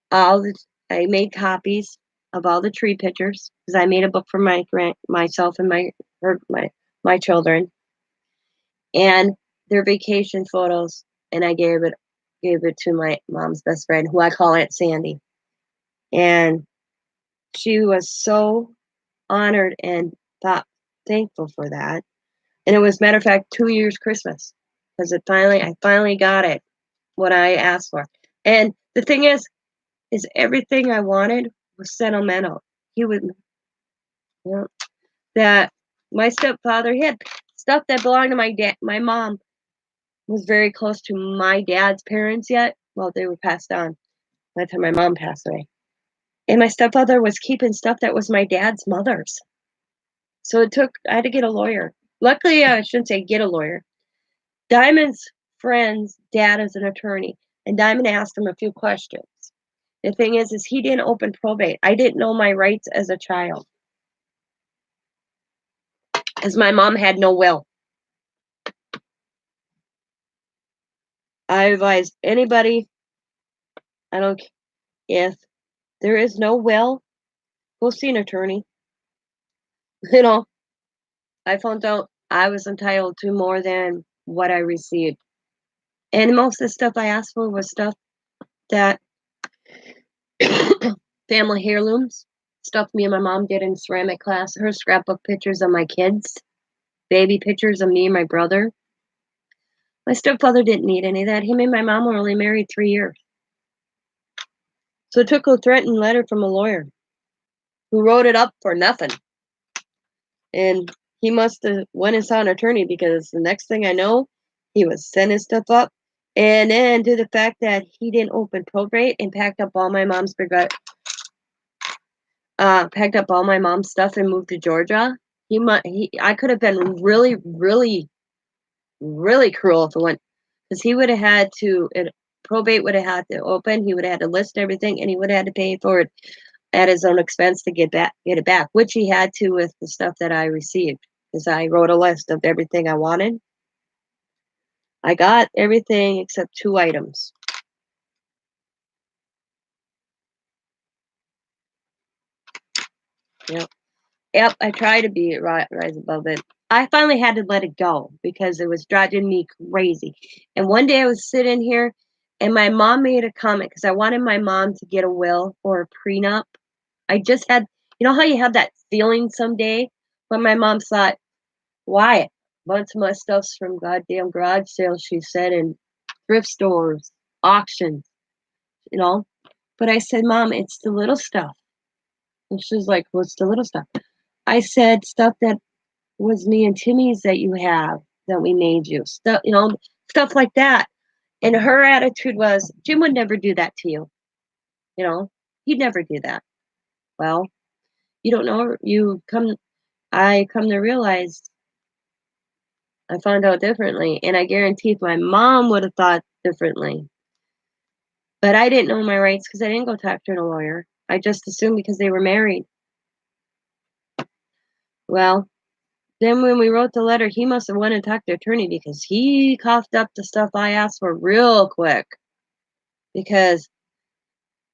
all the. I made copies of all the tree pictures because I made a book for myself and my children and their vacation photos, and I gave it to my mom's best friend, who I call Aunt Sandy, and she was so honored and thought thankful for that. And it was, matter of fact, 2 years Christmas because I finally got it what I asked for. And the thing is everything I wanted was sentimental. He would, you know, that my stepfather, he had stuff that belonged to my dad. My mom was very close to my dad's parents yet. Well, they were passed on by the time my mom passed away. And my stepfather was keeping stuff that was my dad's mother's. So I had to get a lawyer. Luckily, I shouldn't say get a lawyer. Diamond's friend's dad is an attorney, and Diamond asked him a few questions. The thing is he didn't open probate. I didn't know my rights as a child because my mom had no will. I advise anybody, I don't, if there is no will, go see an attorney. You know, I found out I was entitled to more than what I received. And most of the stuff I asked for was stuff that family heirlooms, stuff me and my mom did in ceramic class, her scrapbook pictures of my kids, baby pictures of me and my brother. My stepfather didn't need any of that. Him and my mom were only married 3 years. So it took a threatened letter from a lawyer who wrote it up for nothing. And he must have went and saw an attorney because the next thing I know, he was sending stuff up. And then to the fact that he didn't open probate and packed up all my mom's stuff and moved to Georgia. I could have been really, really, really cruel if it went, because he would have had to. Probate would have had to open. He would have had to list everything, and he would have had to pay for it at his own expense to get it back, which he had to with the stuff that I received, because I wrote a list of everything I wanted. I got everything except 2 items. Yep. Yep, I try to be rise above it. I finally had to let it go because it was driving me crazy. And one day I was sitting here and my mom made a comment because I wanted my mom to get a will or a prenup. I just had, you know how you have that feeling someday? But my mom thought, why? Bunch of my stuff's from goddamn garage sales, she said, and thrift stores, auctions, you know? But I said, Mom, it's the little stuff. And she's like, what's the little stuff? I said, stuff that was me and Timmy's that you have that we made you. Stuff, stuff like that. And her attitude was, Jim would never do that to you. You know, he'd never do that. Well, you don't know. I come to realize I found out differently. And I guarantee if my mom would have thought differently. But I didn't know my rights because I didn't go talk to a lawyer. I just assumed because they were married. Well, then when we wrote the letter, he must have went and talked to the attorney because he coughed up the stuff I asked for real quick. Because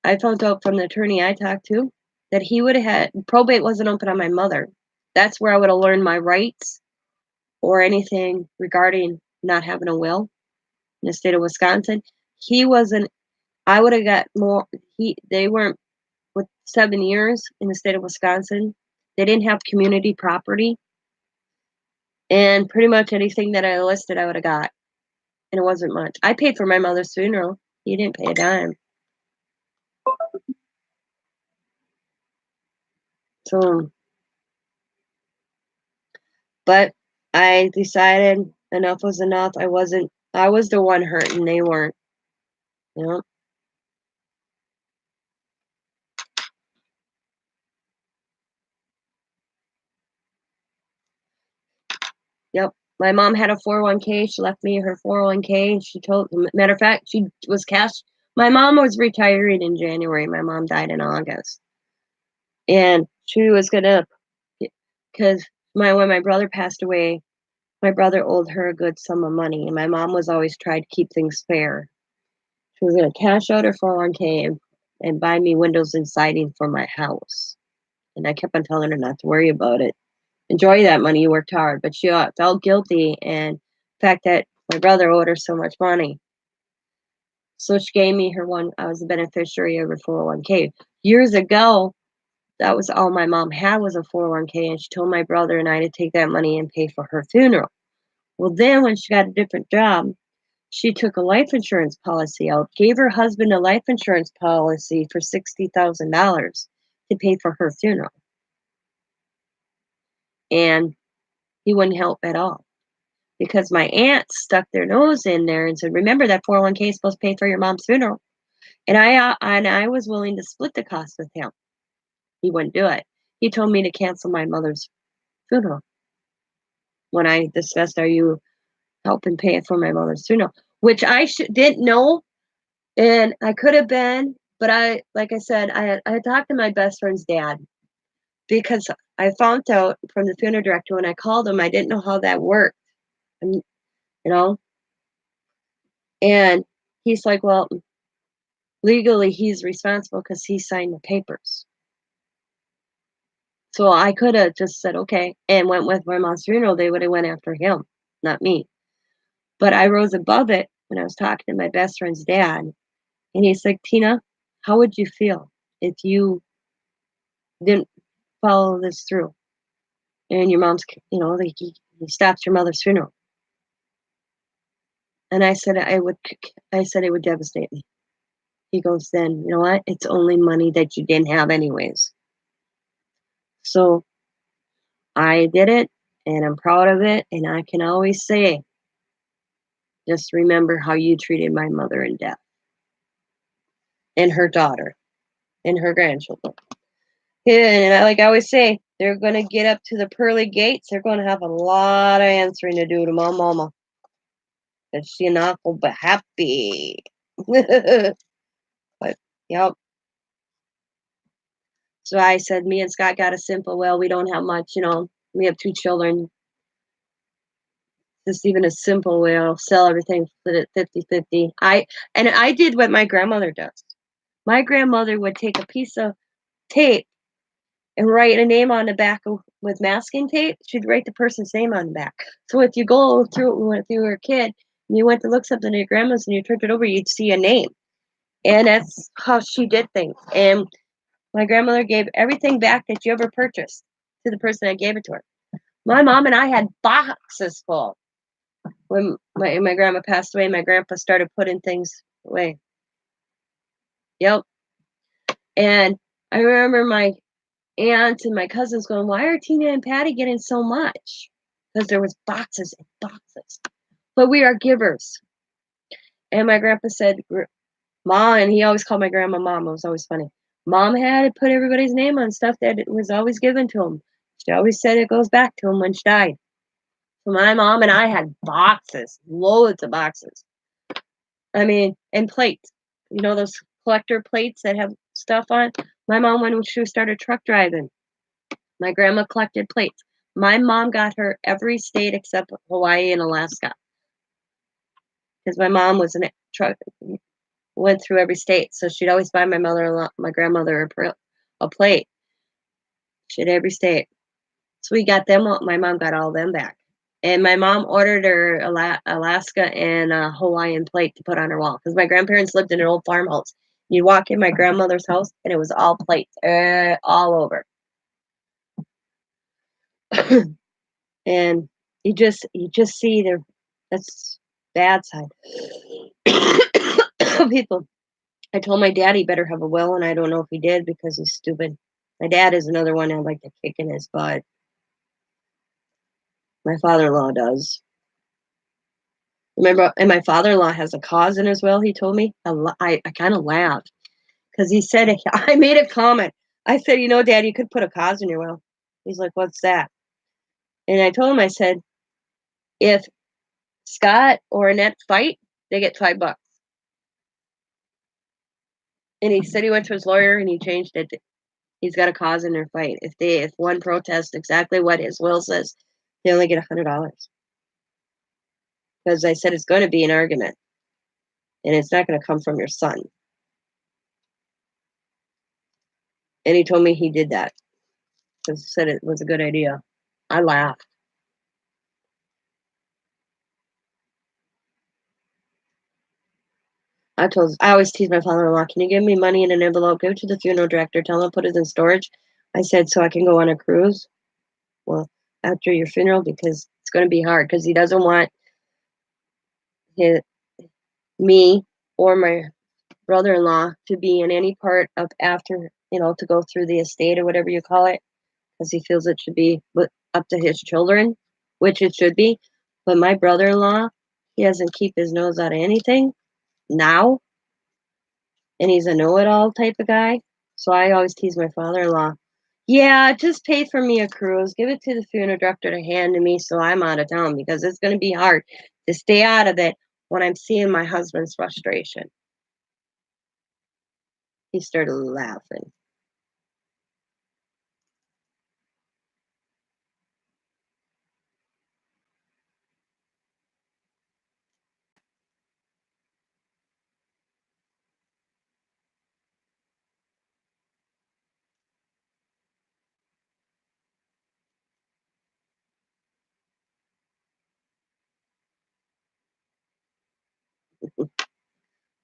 I found out from the attorney I talked to that he would have had probate wasn't open on my mother. That's where I would have learned my rights or anything regarding not having a will in the state of Wisconsin. He wasn't I would have got more they weren't with 7 years in the state of Wisconsin. They didn't have community property. And pretty much anything that I listed I would have got. And it wasn't much. I paid for my mother's funeral. He didn't pay a dime. So but I decided enough was enough. I was the one hurting, they weren't. You know? Yep. My mom had a 401k. She left me her 401k. She told, matter of fact, she was cash. My mom was retiring in January. My mom died in August. And she was gonna, because when my brother passed away, my brother owed her a good sum of money, and my mom was always trying to keep things fair. She was gonna cash out her 401k and buy me windows and siding for my house. And I kept on telling her not to worry about it. Enjoy that money, you worked hard. But she felt guilty and the fact that my brother owed her so much money. So she gave me her one, I was the beneficiary of her 401k. Years ago, that was all my mom had was a 401k, and she told my brother and I to take that money and pay for her funeral. Well, then when she got a different job, she took a life insurance policy out, gave her husband a life insurance policy for $60,000 to pay for her funeral. And he wouldn't help at all because my aunt stuck their nose in there and said, "Remember that 401k is supposed to pay for your mom's funeral." And I was willing to split the cost with him. He wouldn't do it. He told me to cancel my mother's funeral. When I discussed, "Are you helping pay for my mother's funeral?" Which I didn't know, and I could have been, but like I said, I had talked to my best friend's dad because I found out from the funeral director when I called him, I didn't know how that worked, and you know, and he's like, "Well, legally he's responsible because he signed the papers." So I could have just said okay and went with my mom's funeral. They would have went after him, not me. But I rose above it when I was talking to my best friend's dad, and he's like, "Tina, how would you feel if you didn't follow this through and your mom's, like he stopped your mother's funeral?" And I said it would devastate me. He goes, "Then you know what? It's only money that you didn't have anyways." So I did it, and I'm proud of it, and I can always say, just remember how you treated my mother in death and her daughter and her grandchildren. Yeah, and like I always say, they're gonna get up to the pearly gates. They're gonna have a lot of answering to do to my mama. And she not gonna be happy. But yep. So I said, me and Scott got a simple will. We don't have much, we have 2 children. Just even a simple will, sell everything, split it 50-50. I did what my grandmother does. My grandmother would take a piece of tape and write a name on the back with masking tape. She'd write the person's name on the back. So if you go through it when you were a kid and you went to look something at your grandma's and you turned it over, you'd see a name. And that's how she did things. And my grandmother gave everything back that you ever purchased to the person that gave it to her. My mom and I had boxes full. When my grandma passed away, my grandpa started putting things away. Yep. And I remember my aunt and my cousins going, "Why are Tina and Patty getting so much?" Because there was boxes and boxes. But we are givers. And my grandpa said, "Mom," and he always called my grandma Mom. It was always funny. Mom had to put everybody's name on stuff that was always given to him. She always said it goes back to him when she died. So my mom and I had boxes, loads of boxes. I mean, and plates. You know those collector plates that have stuff on? My mom, when she started truck driving, my grandma collected plates. My mom got her every state except Hawaii and Alaska because my mom was in a truck, went through every state. So she'd always buy my grandmother a plate. She had every state. So we got them. My mom got all them back. And my mom ordered her Alaska and a Hawaiian plate to put on her wall because my grandparents lived in an old farmhouse. You walk in my grandmother's house and it was all plates all over. And you just see that's bad side. People. I told my dad he better have a will, and I don't know if he did because he's stupid. My dad is another one I'd like to kick in his butt. My father-in-law does. Remember, and my father-in-law has a cause in his will. He told me. I kind of laughed because he said I made a comment. I said, Dad, you could put a cause in your will. He's like, what's that? And I told him, I said, if Scott or Annette fight, they get $5. And he said he went to his lawyer and he changed it. He's got a cause in their fight. If one protests exactly what his will says, they only get $100. Because I said it's going to be an argument, and it's not going to come from your son. And he told me he did that because he said it was a good idea. I laughed. I always tease my father-in-law, can you give me money in an envelope? Give it to the funeral director. Tell him to put it in storage. I said, so I can go on a cruise. Well, after your funeral, because it's going to be hard because he doesn't want me or my brother-in-law to be in any part of after, to go through the estate or whatever you call it, because he feels it should be up to his children, which it should be. But my brother-in-law, he doesn't keep his nose out of anything now, and he's a know-it-all type of guy. So I always tease my father-in-law. Yeah, just pay for me a cruise. Give it to the funeral director to hand to me so I'm out of town because it's going to be hard to stay out of it when I'm seeing my husband's frustration. He started laughing.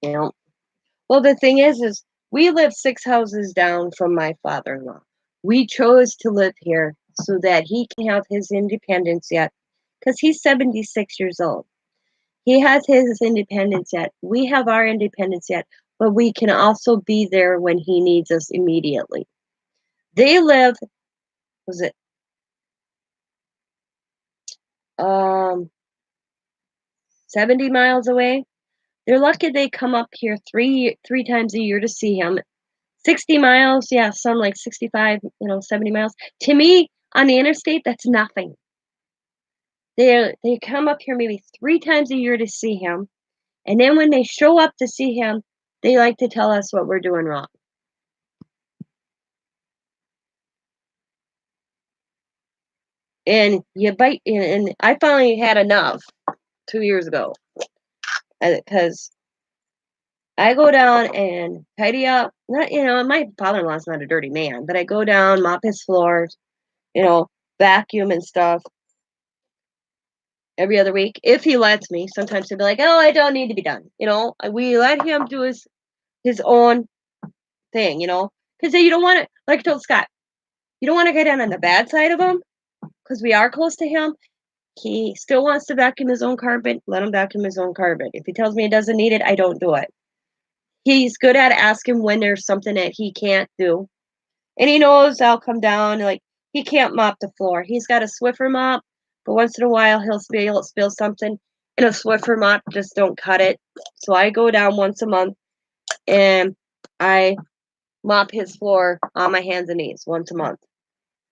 You know, well, the thing is we live 6 houses down from my father-in-law. We chose to live here so that he can have his independence yet, because he's 76 years old. He has his independence yet. We have our independence yet, but we can also be there when he needs us immediately. They live, was it, um, 70 miles away? They're lucky they come up here three times a year to see him. 60 miles, yeah, some like 65, 70 miles. To me, on the interstate, that's nothing. They come up here maybe 3 times a year to see him, and then when they show up to see him, they like to tell us what we're doing wrong. And you bite, and I finally had enough 2 years ago, because I go down and tidy up. Not, my father-in-law's not a dirty man, but I go down, mop his floors, you know, vacuum and stuff every other week if he lets me. Sometimes he'll be like, "Oh, I don't need to be done." We let him do his own thing, because you don't want to, like I told Scott, you don't want to get in on the bad side of him because we are close to him. He still wants to vacuum his own carpet. Let him vacuum his own carpet. If he tells me he doesn't need it, I don't do it. He's good at asking when there's something that he can't do. And he knows I'll come down, like, he can't mop the floor. He's got a Swiffer mop, but once in a while he'll spill something, and a Swiffer mop just don't cut it. So I go down once a month and I mop his floor on my hands and knees once a month.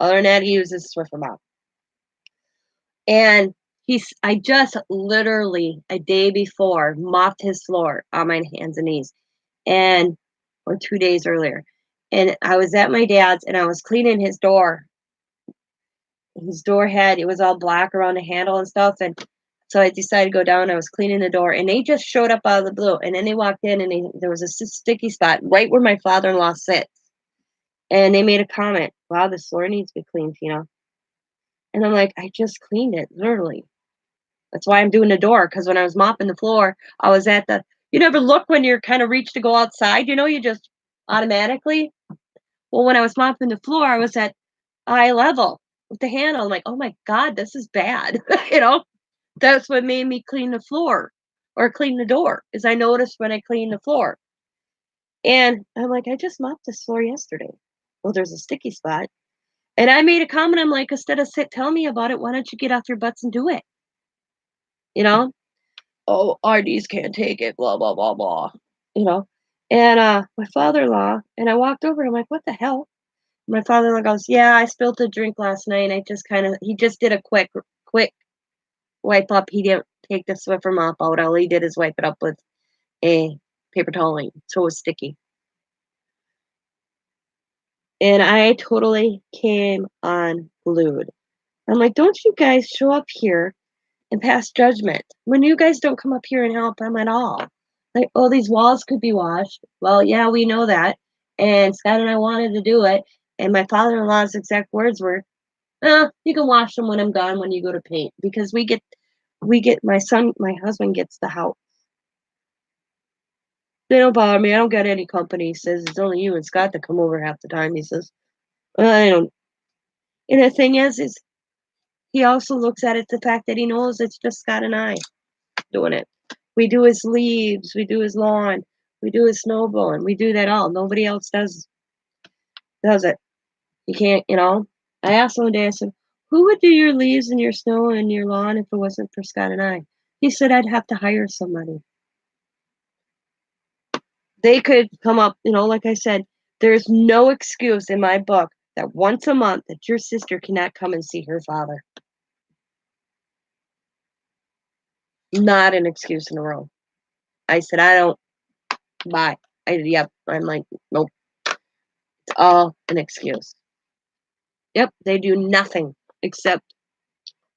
Other than that, he uses Swiffer mop. And I just literally a day before mopped his floor on my hands and knees, and or 2 days earlier. And I was at my dad's and I was cleaning his door. His door had it was all black around the handle and stuff. And so I decided to go down. I was cleaning the door and they just showed up out of the blue. And then they walked in and there was a sticky spot right where my father-in-law sits. And they made a comment, "Wow, this floor needs to be cleaned, you know." And I'm like, "I just cleaned it, literally." That's why I'm doing the door, because when I was mopping the floor, I was at the you never look when you're kind of reach to go outside, you just automatically. Well, when I was mopping the floor, I was at eye level with the handle. I'm like, "Oh my God, this is bad." you know, that's what made me clean the floor or clean the door, is I noticed when I cleaned the floor. And I'm like, "I just mopped this floor yesterday." Well, there's a sticky spot. And I made a comment. I'm like, "Instead of tell me about it, why don't you get off your butts and do it?" You know? "Oh, RDs can't take it, blah, blah, blah, blah." You know? And my father-in-law, and I walked over, and I'm like, "What the hell?" My father-in-law goes, "Yeah, I spilled a drink last night. I just he just did a quick wipe up. He didn't take the Swiffer mop out. All he did is wipe it up with a paper toweling, so it was sticky." And I totally came unglued. I'm like, "Don't you guys show up here and pass judgment when you guys don't come up here and help them at all? Like, oh, these walls could be washed." Well, yeah, we know that. And Scott and I wanted to do it. And my father in law's exact words were, you can wash them when I'm gone when you go to paint, because my husband gets the house. They don't bother me. I don't get any company. He says it's only you and Scott that come over half the time. He says, I don't. And the thing is he also looks at it the fact that he knows it's just Scott and I doing it. We do his leaves, we do his lawn, we do his snow blowing, we do that all. Nobody else does it. You can't. I asked him one day, I said, "Who would do your leaves and your snow and your lawn if it wasn't for Scott and I?" He said, "I'd have to hire somebody." They could come up, like I said, there's no excuse in my book that once a month that your sister cannot come and see her father. Not an excuse in the world. I said, "I don't buy." Yep. I'm like, "Nope. It's all an excuse." Yep. They do nothing except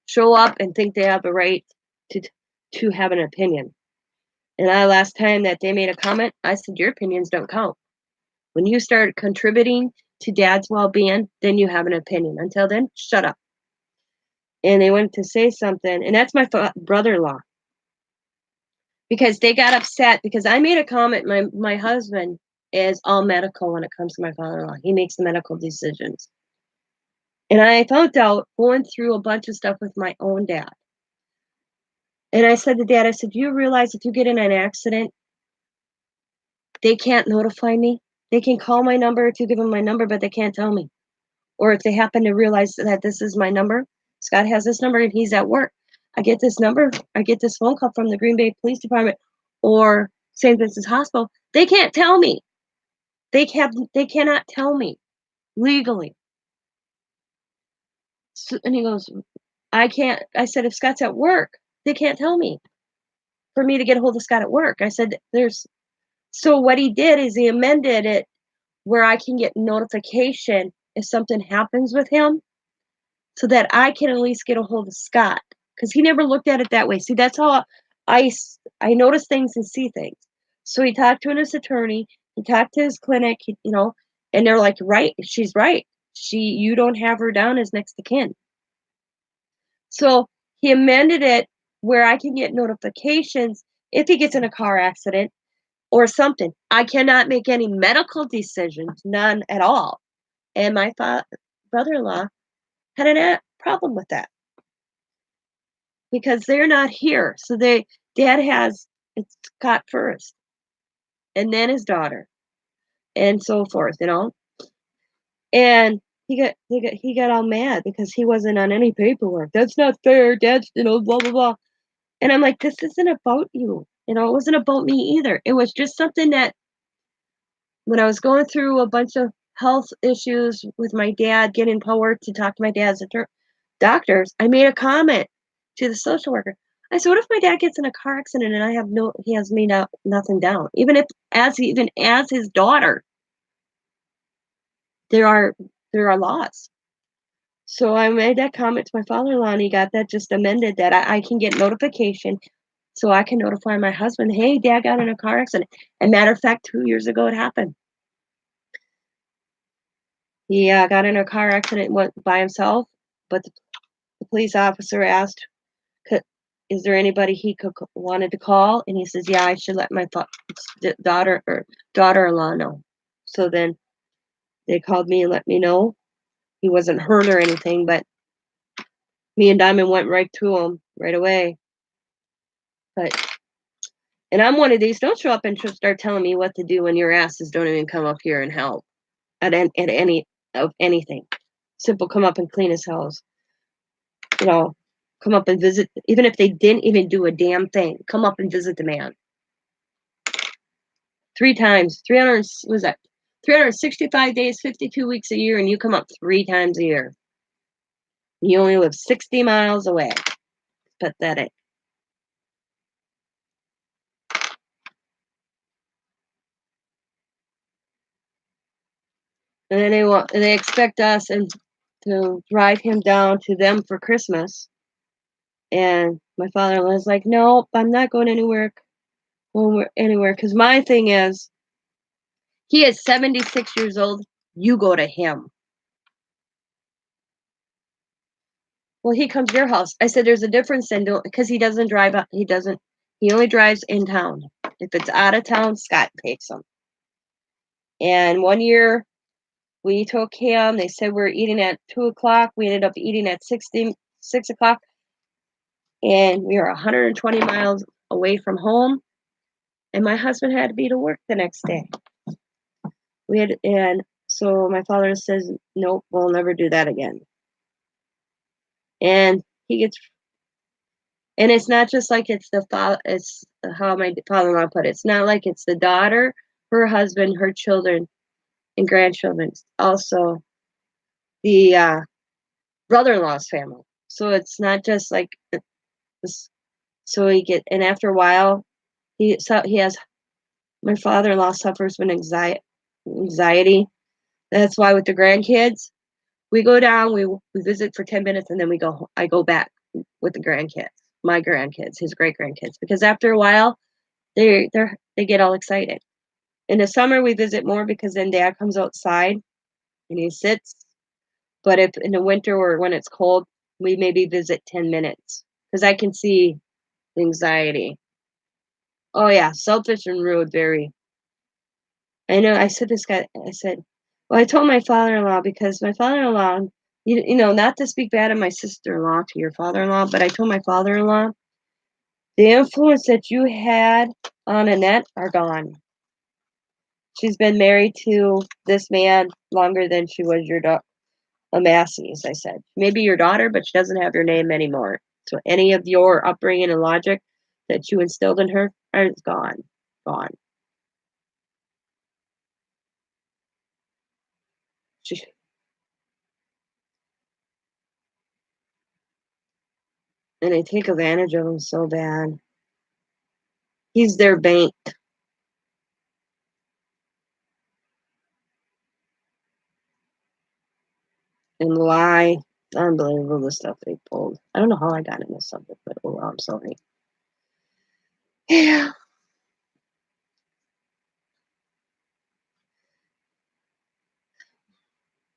show up and think they have the right to to have an opinion. And last time that they made a comment, I said, "Your opinions don't count. When you start contributing to Dad's well-being, then you have an opinion. Until then, shut up." And they went to say something, and that's my brother-in-law, because they got upset because I made a comment. My husband is all medical when it comes to my father-in-law. He makes the medical decisions. And I found out going through a bunch of stuff with my own dad. And I said to Dad, I said, "Do you realize if you get in an accident, they can't notify me? They can call my number if you give them my number, but they can't tell me. Or if they happen to realize that this is my number, Scott has this number and he's at work. I get this number, I get this phone call from the Green Bay Police Department or St. Vincent's Hospital. They can't tell me. They cannot tell me legally." So, and he goes, "I can't." I said, "If Scott's at work, they can't tell me for me to get a hold of Scott at work." I said, "There's." So what he did is he amended it where I can get notification if something happens with him, so that I can at least get a hold of Scott, because he never looked at it that way. See, that's how I notice things and see things. So he talked to his attorney, he talked to his clinic, and they're like, "Right, she's right. You don't have her down as next to kin." So he amended it where I can get notifications if he gets in a car accident or something. I cannot make any medical decisions, none at all. And my brother-in-law had a problem with that because they're not here. So dad has it's Scott first, and then his daughter, and so forth. And he got all mad because he wasn't on any paperwork. That's not fair. Dad's, blah blah blah. And I'm like, this isn't about you. It wasn't about me either. It was just something that when I was going through a bunch of health issues with my dad, getting power to talk to my dad's doctors, I made a comment to the social worker. I said, "What if my dad gets in a car accident and he has me nothing down? Even as his daughter, there are there are laws." So I made that comment to my father-in-law, and he got that just amended that I can get notification, so I can notify my husband, "Hey, dad got in a car accident." And matter of fact, 2 years ago it happened. He got in a car accident, went by himself, but the police officer asked, "Could is there anybody he wanted to call?" And he says, "Yeah, I should let my daughter or daughter-in-law know." So then they called me and let me know. He wasn't hurt or anything, but me and Diamond went right to him right away. But and I'm one of these, don't show up and start telling me what to do when your asses don't even come up here and help at any of anything. Simple, come up and clean his house. You know, come up and visit, even if they didn't even do a damn thing. Come up and visit the man 3 times. 300 was that 365 days, 52 weeks a year, and you come up 3 times a year. You only live 60 miles away. Pathetic. And then they expect us and to drive him down to them for Christmas. And my father-in-law's like, "Nope, I'm not going anywhere." Because my thing is, he is 76 years old. You go to him. Well, he comes to your house. I said, "There's a difference in because he doesn't drive out. He doesn't. He only drives in town. If it's out of town, Scott takes him." And one year we took him. They said we are eating at 2 o'clock. We ended up eating at 6 o'clock, and we were 120 miles away from home. And my husband had to be to work the next day. And so my father says, "Nope, we'll never do that again." And he gets, and it's not just like it's the father. It's how my father-in-law put it. It's not like it's the daughter, her husband, her children, and grandchildren. It's also the brother-in-law's family. So it's not just like this. So and after a while, he has my father-in-law suffers from anxiety. That's why with the grandkids, we go down, we visit for 10 minutes, and then I go back with the grandkids, my grandkids, his great-grandkids, because after a while, they get all excited. In the summer, we visit more because then dad comes outside and he sits, but if in the winter or when it's cold, we maybe visit 10 minutes because I can see the anxiety. Oh, yeah, selfish and rude, very. I know, I said, well, I told my father-in-law because my father-in-law, not to speak bad of my sister-in-law to your father-in-law, but I told my father-in-law, the influence that you had on Annette are gone. She's been married to this man longer than she was your Massey's, I said. Maybe your daughter, but she doesn't have your name anymore. So any of your upbringing and logic that you instilled in her is gone. Gone. She, and they take advantage of him so bad. He's their bank. And lie. Unbelievable the stuff they pulled. I don't know how I got in this subject, but oh, I'm sorry. Yeah.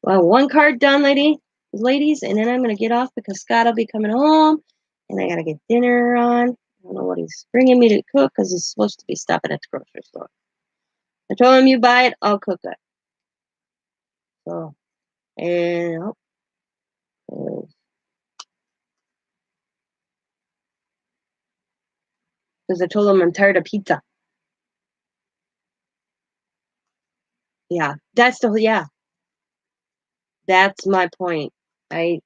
Well, one card done, ladies, and then I'm gonna get off because Scott'll be coming home, and I gotta get dinner on. I don't know what he's bringing me to cook because he's supposed to be stopping at the grocery store. I told him, you buy it, I'll cook it. So, and because I told him I'm tired of pizza. Yeah, that's my point. I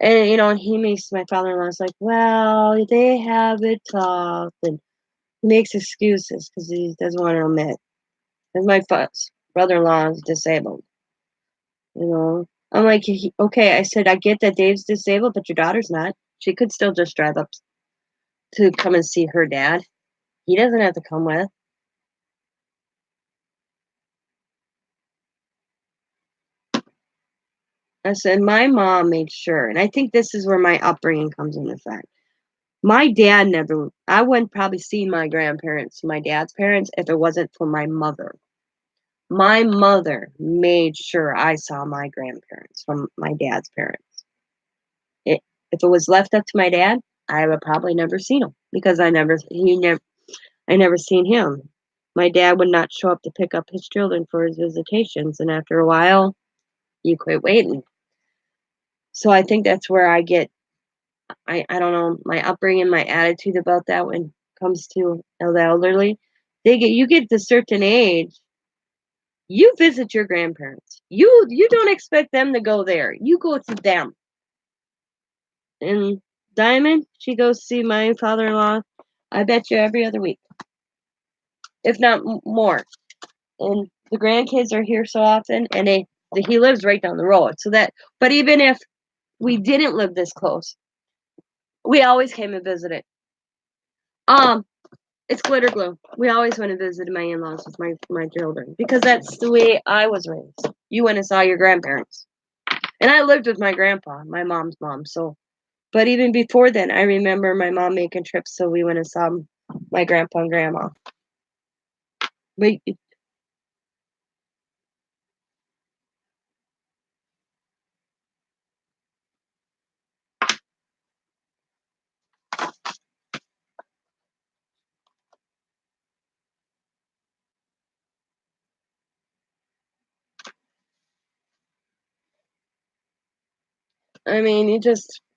and and he makes my father-in-law's like, well, they have it tough, and he makes excuses because he doesn't want to admit. Because my brother-in-law is disabled. I'm like, okay. I said, I get that Dave's disabled, but your daughter's not. She could still just drive up to come and see her dad. He doesn't have to come with. I said, my mom made sure, and I think this is where my upbringing comes into effect. My dad never, I wouldn't probably see my grandparents, my dad's parents, if it wasn't for my mother. My mother made sure I saw my grandparents from my dad's parents. It, if it was left up to my dad, I would probably never seen him because I never seen him. My dad would not show up to pick up his children for his visitations, and after a while, you quit waiting. So I think that's where I don't know, my upbringing, my attitude about that when it comes to the elderly. You get to a certain age, you visit your grandparents. You don't expect them to go there. You go to them. And Diamond, she goes see my father-in-law, I bet you every other week, if not more. And the grandkids are here so often, and he lives right down the road. But even if we didn't live this close, we always came and visited. Um, it's glitter glue. We always went and visited my in-laws with my children because that's the way I was raised. You went and saw your grandparents, and I lived with my grandpa, my mom's mom. So, but even before then, I remember my mom making trips, so we went and saw my grandpa and grandma. But I mean,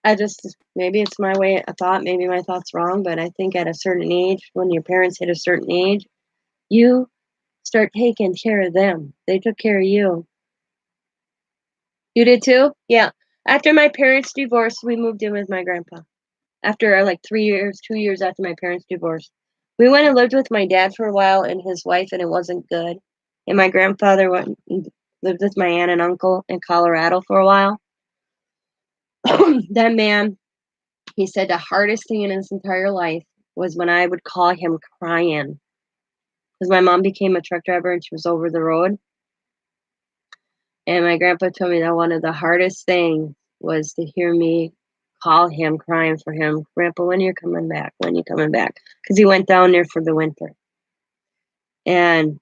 I just, maybe it's my way of thought, maybe my thought's wrong, but I think at a certain age, when your parents hit a certain age, you start taking care of them. They took care of you. You did too? Yeah. After my parents divorced, we moved in with my grandpa. After like 3 years, 2 years after my parents divorced. We went and lived with my dad for a while and his wife, and it wasn't good. And my grandfather went and lived with my aunt and uncle in Colorado for a while. That man, he said the hardest thing in his entire life was when I would call him crying because my mom became a truck driver and she was over the road. And my grandpa told me that one of the hardest things was to hear me call him crying for him, Grandpa, when you're coming back, when you coming back? Because he went down there for the winter. And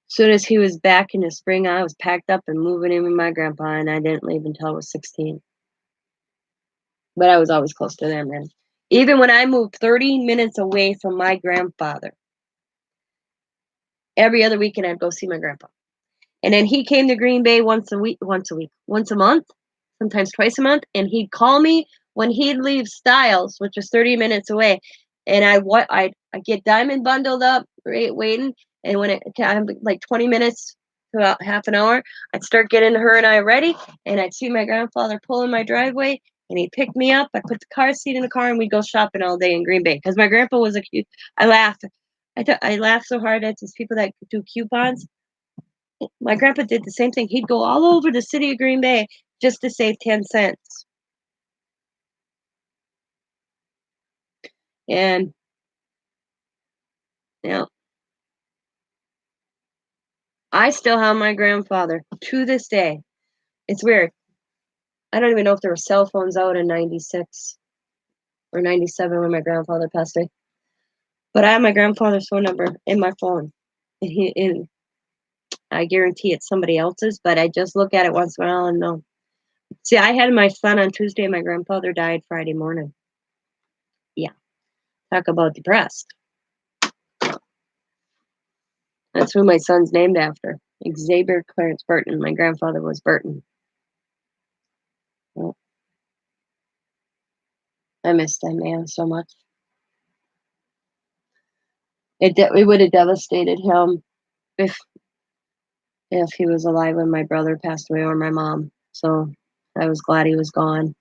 as soon as he was back in the spring, I was packed up and moving in with my grandpa, and I didn't leave until I was 16. But I was always close to them. And even when I moved 30 minutes away from my grandfather, every other weekend I'd go see my grandpa. And then he came to Green Bay once a month, sometimes twice a month, and he'd call me when he'd leave Styles, which was 30 minutes away, and I get Diamond bundled up, right, waiting, and when it I'm like 20 minutes to about half an hour, I'd start getting her and I ready, and I'd see my grandfather pull in my driveway, and he'd pick me up. I'd put the car seat in the car, and we'd go shopping all day in Green Bay because my grandpa was a cute. I laughed. I laughed so hard at these people that do coupons. My grandpa did the same thing. He'd go all over the city of Green Bay just to save 10 cents. And, you know, I still have my grandfather to this day. It's weird. I don't even know if there were cell phones out in 96 or 97 when my grandfather passed away. But I have my grandfather's phone number in my phone. And I guarantee it's somebody else's, but I just look at it once in a while and know. See, I had my son on Tuesday. My grandfather died Friday morning. Yeah, talk about depressed. That's who my son's named after. Xavier Clarence Burton. My grandfather was Burton. Well, I miss that man so much. It would have devastated him if he was alive when my brother passed away or my mom. So I was glad he was gone.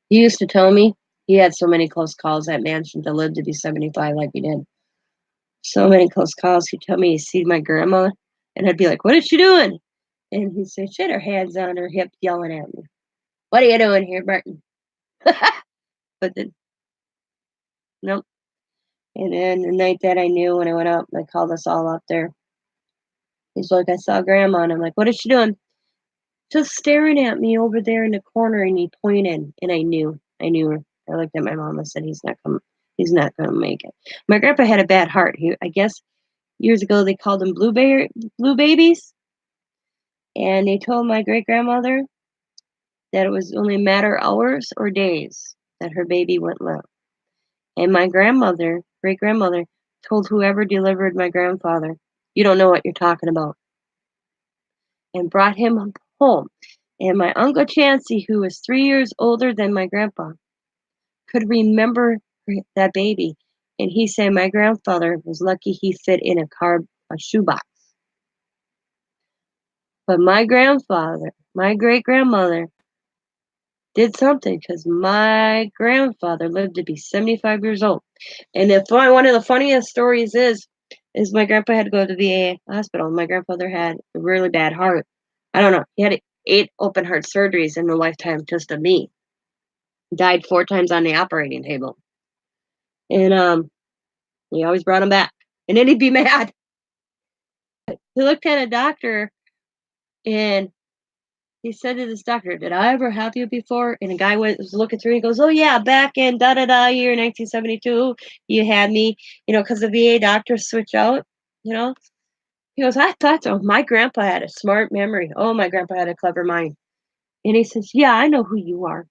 He used to tell me he had so many close calls, that man shouldn't have lived to be 75 like he did. So many close calls. He'd tell me he'd see my grandma, and I'd be like, "What is she doing?" And he'd say, "She had her hands on her hip yelling at me. What are you doing here, Burton?" But then, nope. And then the night that I knew, when I went up, I called us all up there. He's like, "I saw Grandma." And I'm like, "What is she doing?" "Just staring at me over there in the corner." And he pointed, and I knew. I knew her. I looked at my mom and said, He's not gonna make it." My grandpa had a bad heart. I guess years ago they called them blue babies, and they told my great grandmother that it was only a matter of hours or days that her baby wouldn't live. And my grandmother, great grandmother, told whoever delivered my grandfather, "You don't know what you're talking about," and brought him home. And my Uncle Chancey, who was 3 years older than my grandpa, could remember that baby. And he said my grandfather was lucky he fit in a shoebox. But my grandfather, my great grandmother, did something because my grandfather lived to be 75 years old. And one of the funniest stories is my grandpa had to go to the VA hospital. My grandfather had a really bad heart. I don't know. He had 8 open heart surgeries in the lifetime just of me. Died 4 times on the operating table. And he always brought him back. And then he'd be mad. He looked at a doctor and he said to this doctor, "Did I ever have you before?" And the guy was looking through. He goes, "Oh yeah, back in da da da year 1972, you had me, because the VA doctors switch out, you know." He goes, "I thought so." My grandpa had a smart memory. Oh, my grandpa had a clever mind. And he says, "Yeah, I know who you are."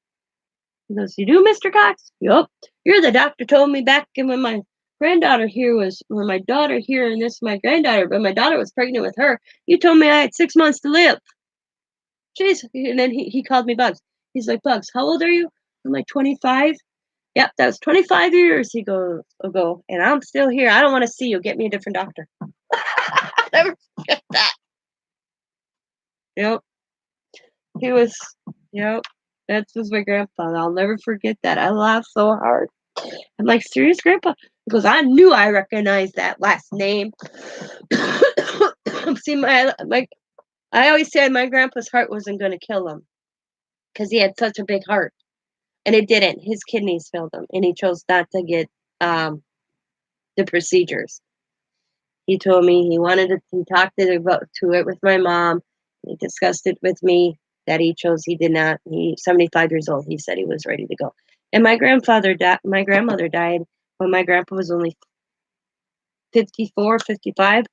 He goes, "You do, Mr. Cox?" "Yup. You're the doctor told me back when my when my daughter here, and this is my granddaughter, but my daughter was pregnant with her. You told me I had 6 months to live." Jeez. And then he called me Bugs. He's like, "Bugs, how old are you?" I'm like, 25. "Yep, that was 25 years," he goes, ago, "and I'm still here. I don't want to see you. Get me a different doctor." I'll never forget that. Yep. He was, yep. That was my grandfather. I'll never forget that. I laughed so hard. I'm like, "Serious, Grandpa?" He goes, "I knew I recognized that last name." See, I always said my grandpa's heart wasn't going to kill him because he had such a big heart. And it didn't. His kidneys failed him, and he chose not to get um, the procedures. He told me he wanted to he talked to it with my mom. He discussed it with me that he chose. He did not. 75 years old. He said he was ready to go. And my grandmother died when my grandpa was only 54, 55.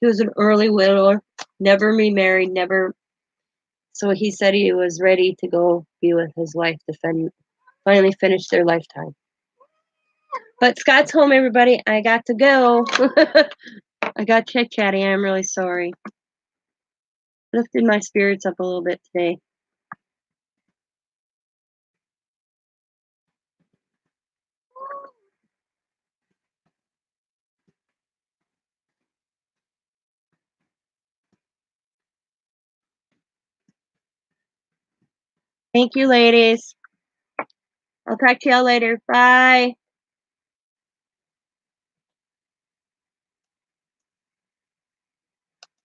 He was an early widower, never remarried, never. So he said he was ready to go be with his wife to finally finish their lifetime. But Scott's home, everybody. I got to go. I got chit chatty. I'm really sorry. Lifted my spirits up a little bit today. Thank you, ladies. I'll talk to y'all later. Bye.